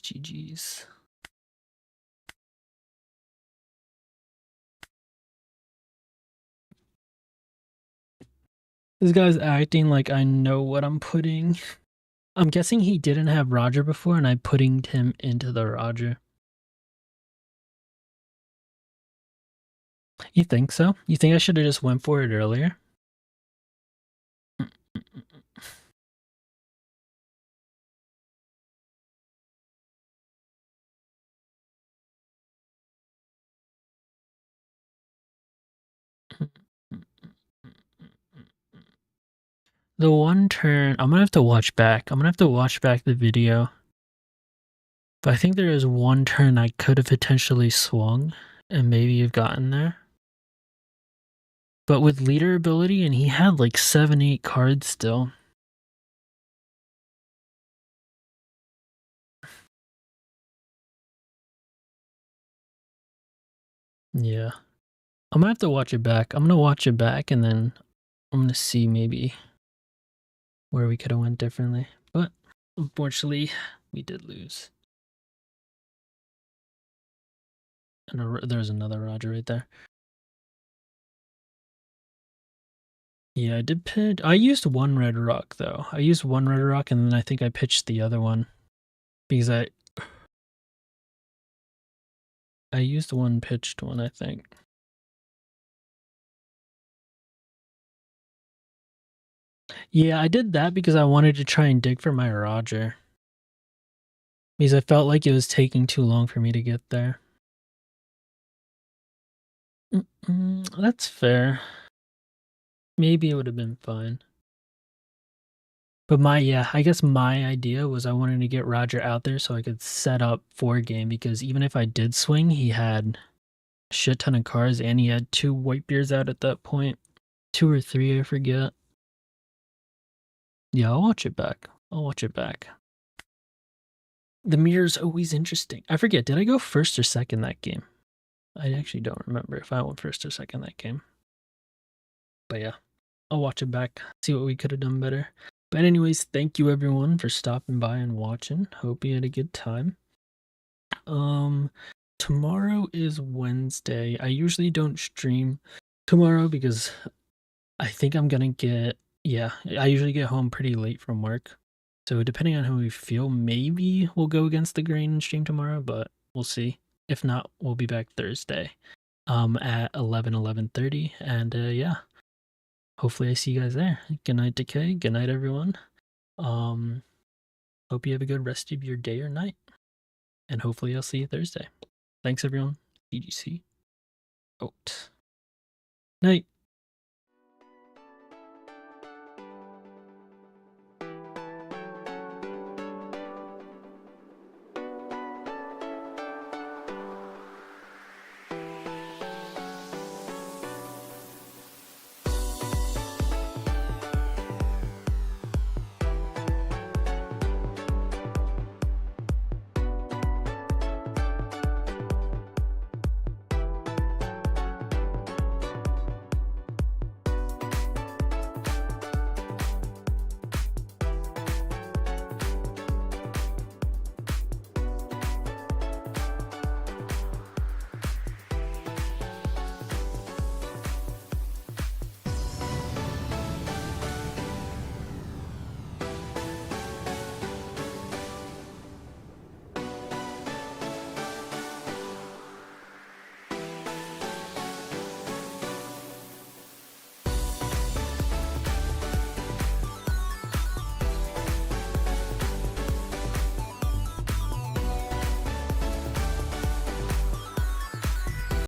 GG's. This guy's acting like I know what I'm putting. I'm guessing he didn't have Roger before and I putting him into the Roger. You think so? You think I should have just went for it earlier? The one turn, I'm gonna have to watch back. I'm gonna have to watch back the video. But I think there is one turn I could have potentially swung and maybe have gotten there. But with leader ability, and he had like 7-8 cards still. Yeah. I'm gonna have to watch it back. I'm gonna watch it back and then I'm gonna see maybe where we could have went differently. But unfortunately, we did lose. And there's another Roger right there. Yeah, I did pitch. I used one red rock though. I used one red rock and then I think I pitched the other one because I used one pitched one, I think. Yeah, I did that because I wanted to try and dig for my Roger. Because I felt like it was taking too long for me to get there. That's fair. Maybe it would have been fine. But I guess my idea was I wanted to get Roger out there so I could set up for game because even if I did swing, he had a shit ton of cards and he had 2 white beers out at that point. 2 or 3, I forget. Yeah, I'll watch it back. The mirror's always interesting. I forget, did I go first or second that game? I actually don't remember if I went first or second that game. But yeah, I'll watch it back, see what we could have done better. But anyways, thank you everyone for stopping by and watching. Hope you had a good time. Tomorrow is Wednesday. I usually don't stream tomorrow because I think I'm gonna I usually get home pretty late from work. So depending on how we feel, maybe we'll go against the grain and stream tomorrow, but we'll see. If not, we'll be back Thursday at 11:30, and yeah, hopefully I see you guys there. Good night, Decay. Good night, everyone. Hope you have a good rest of your day or night, and hopefully I'll see you Thursday. Thanks, everyone. TGC out. Night.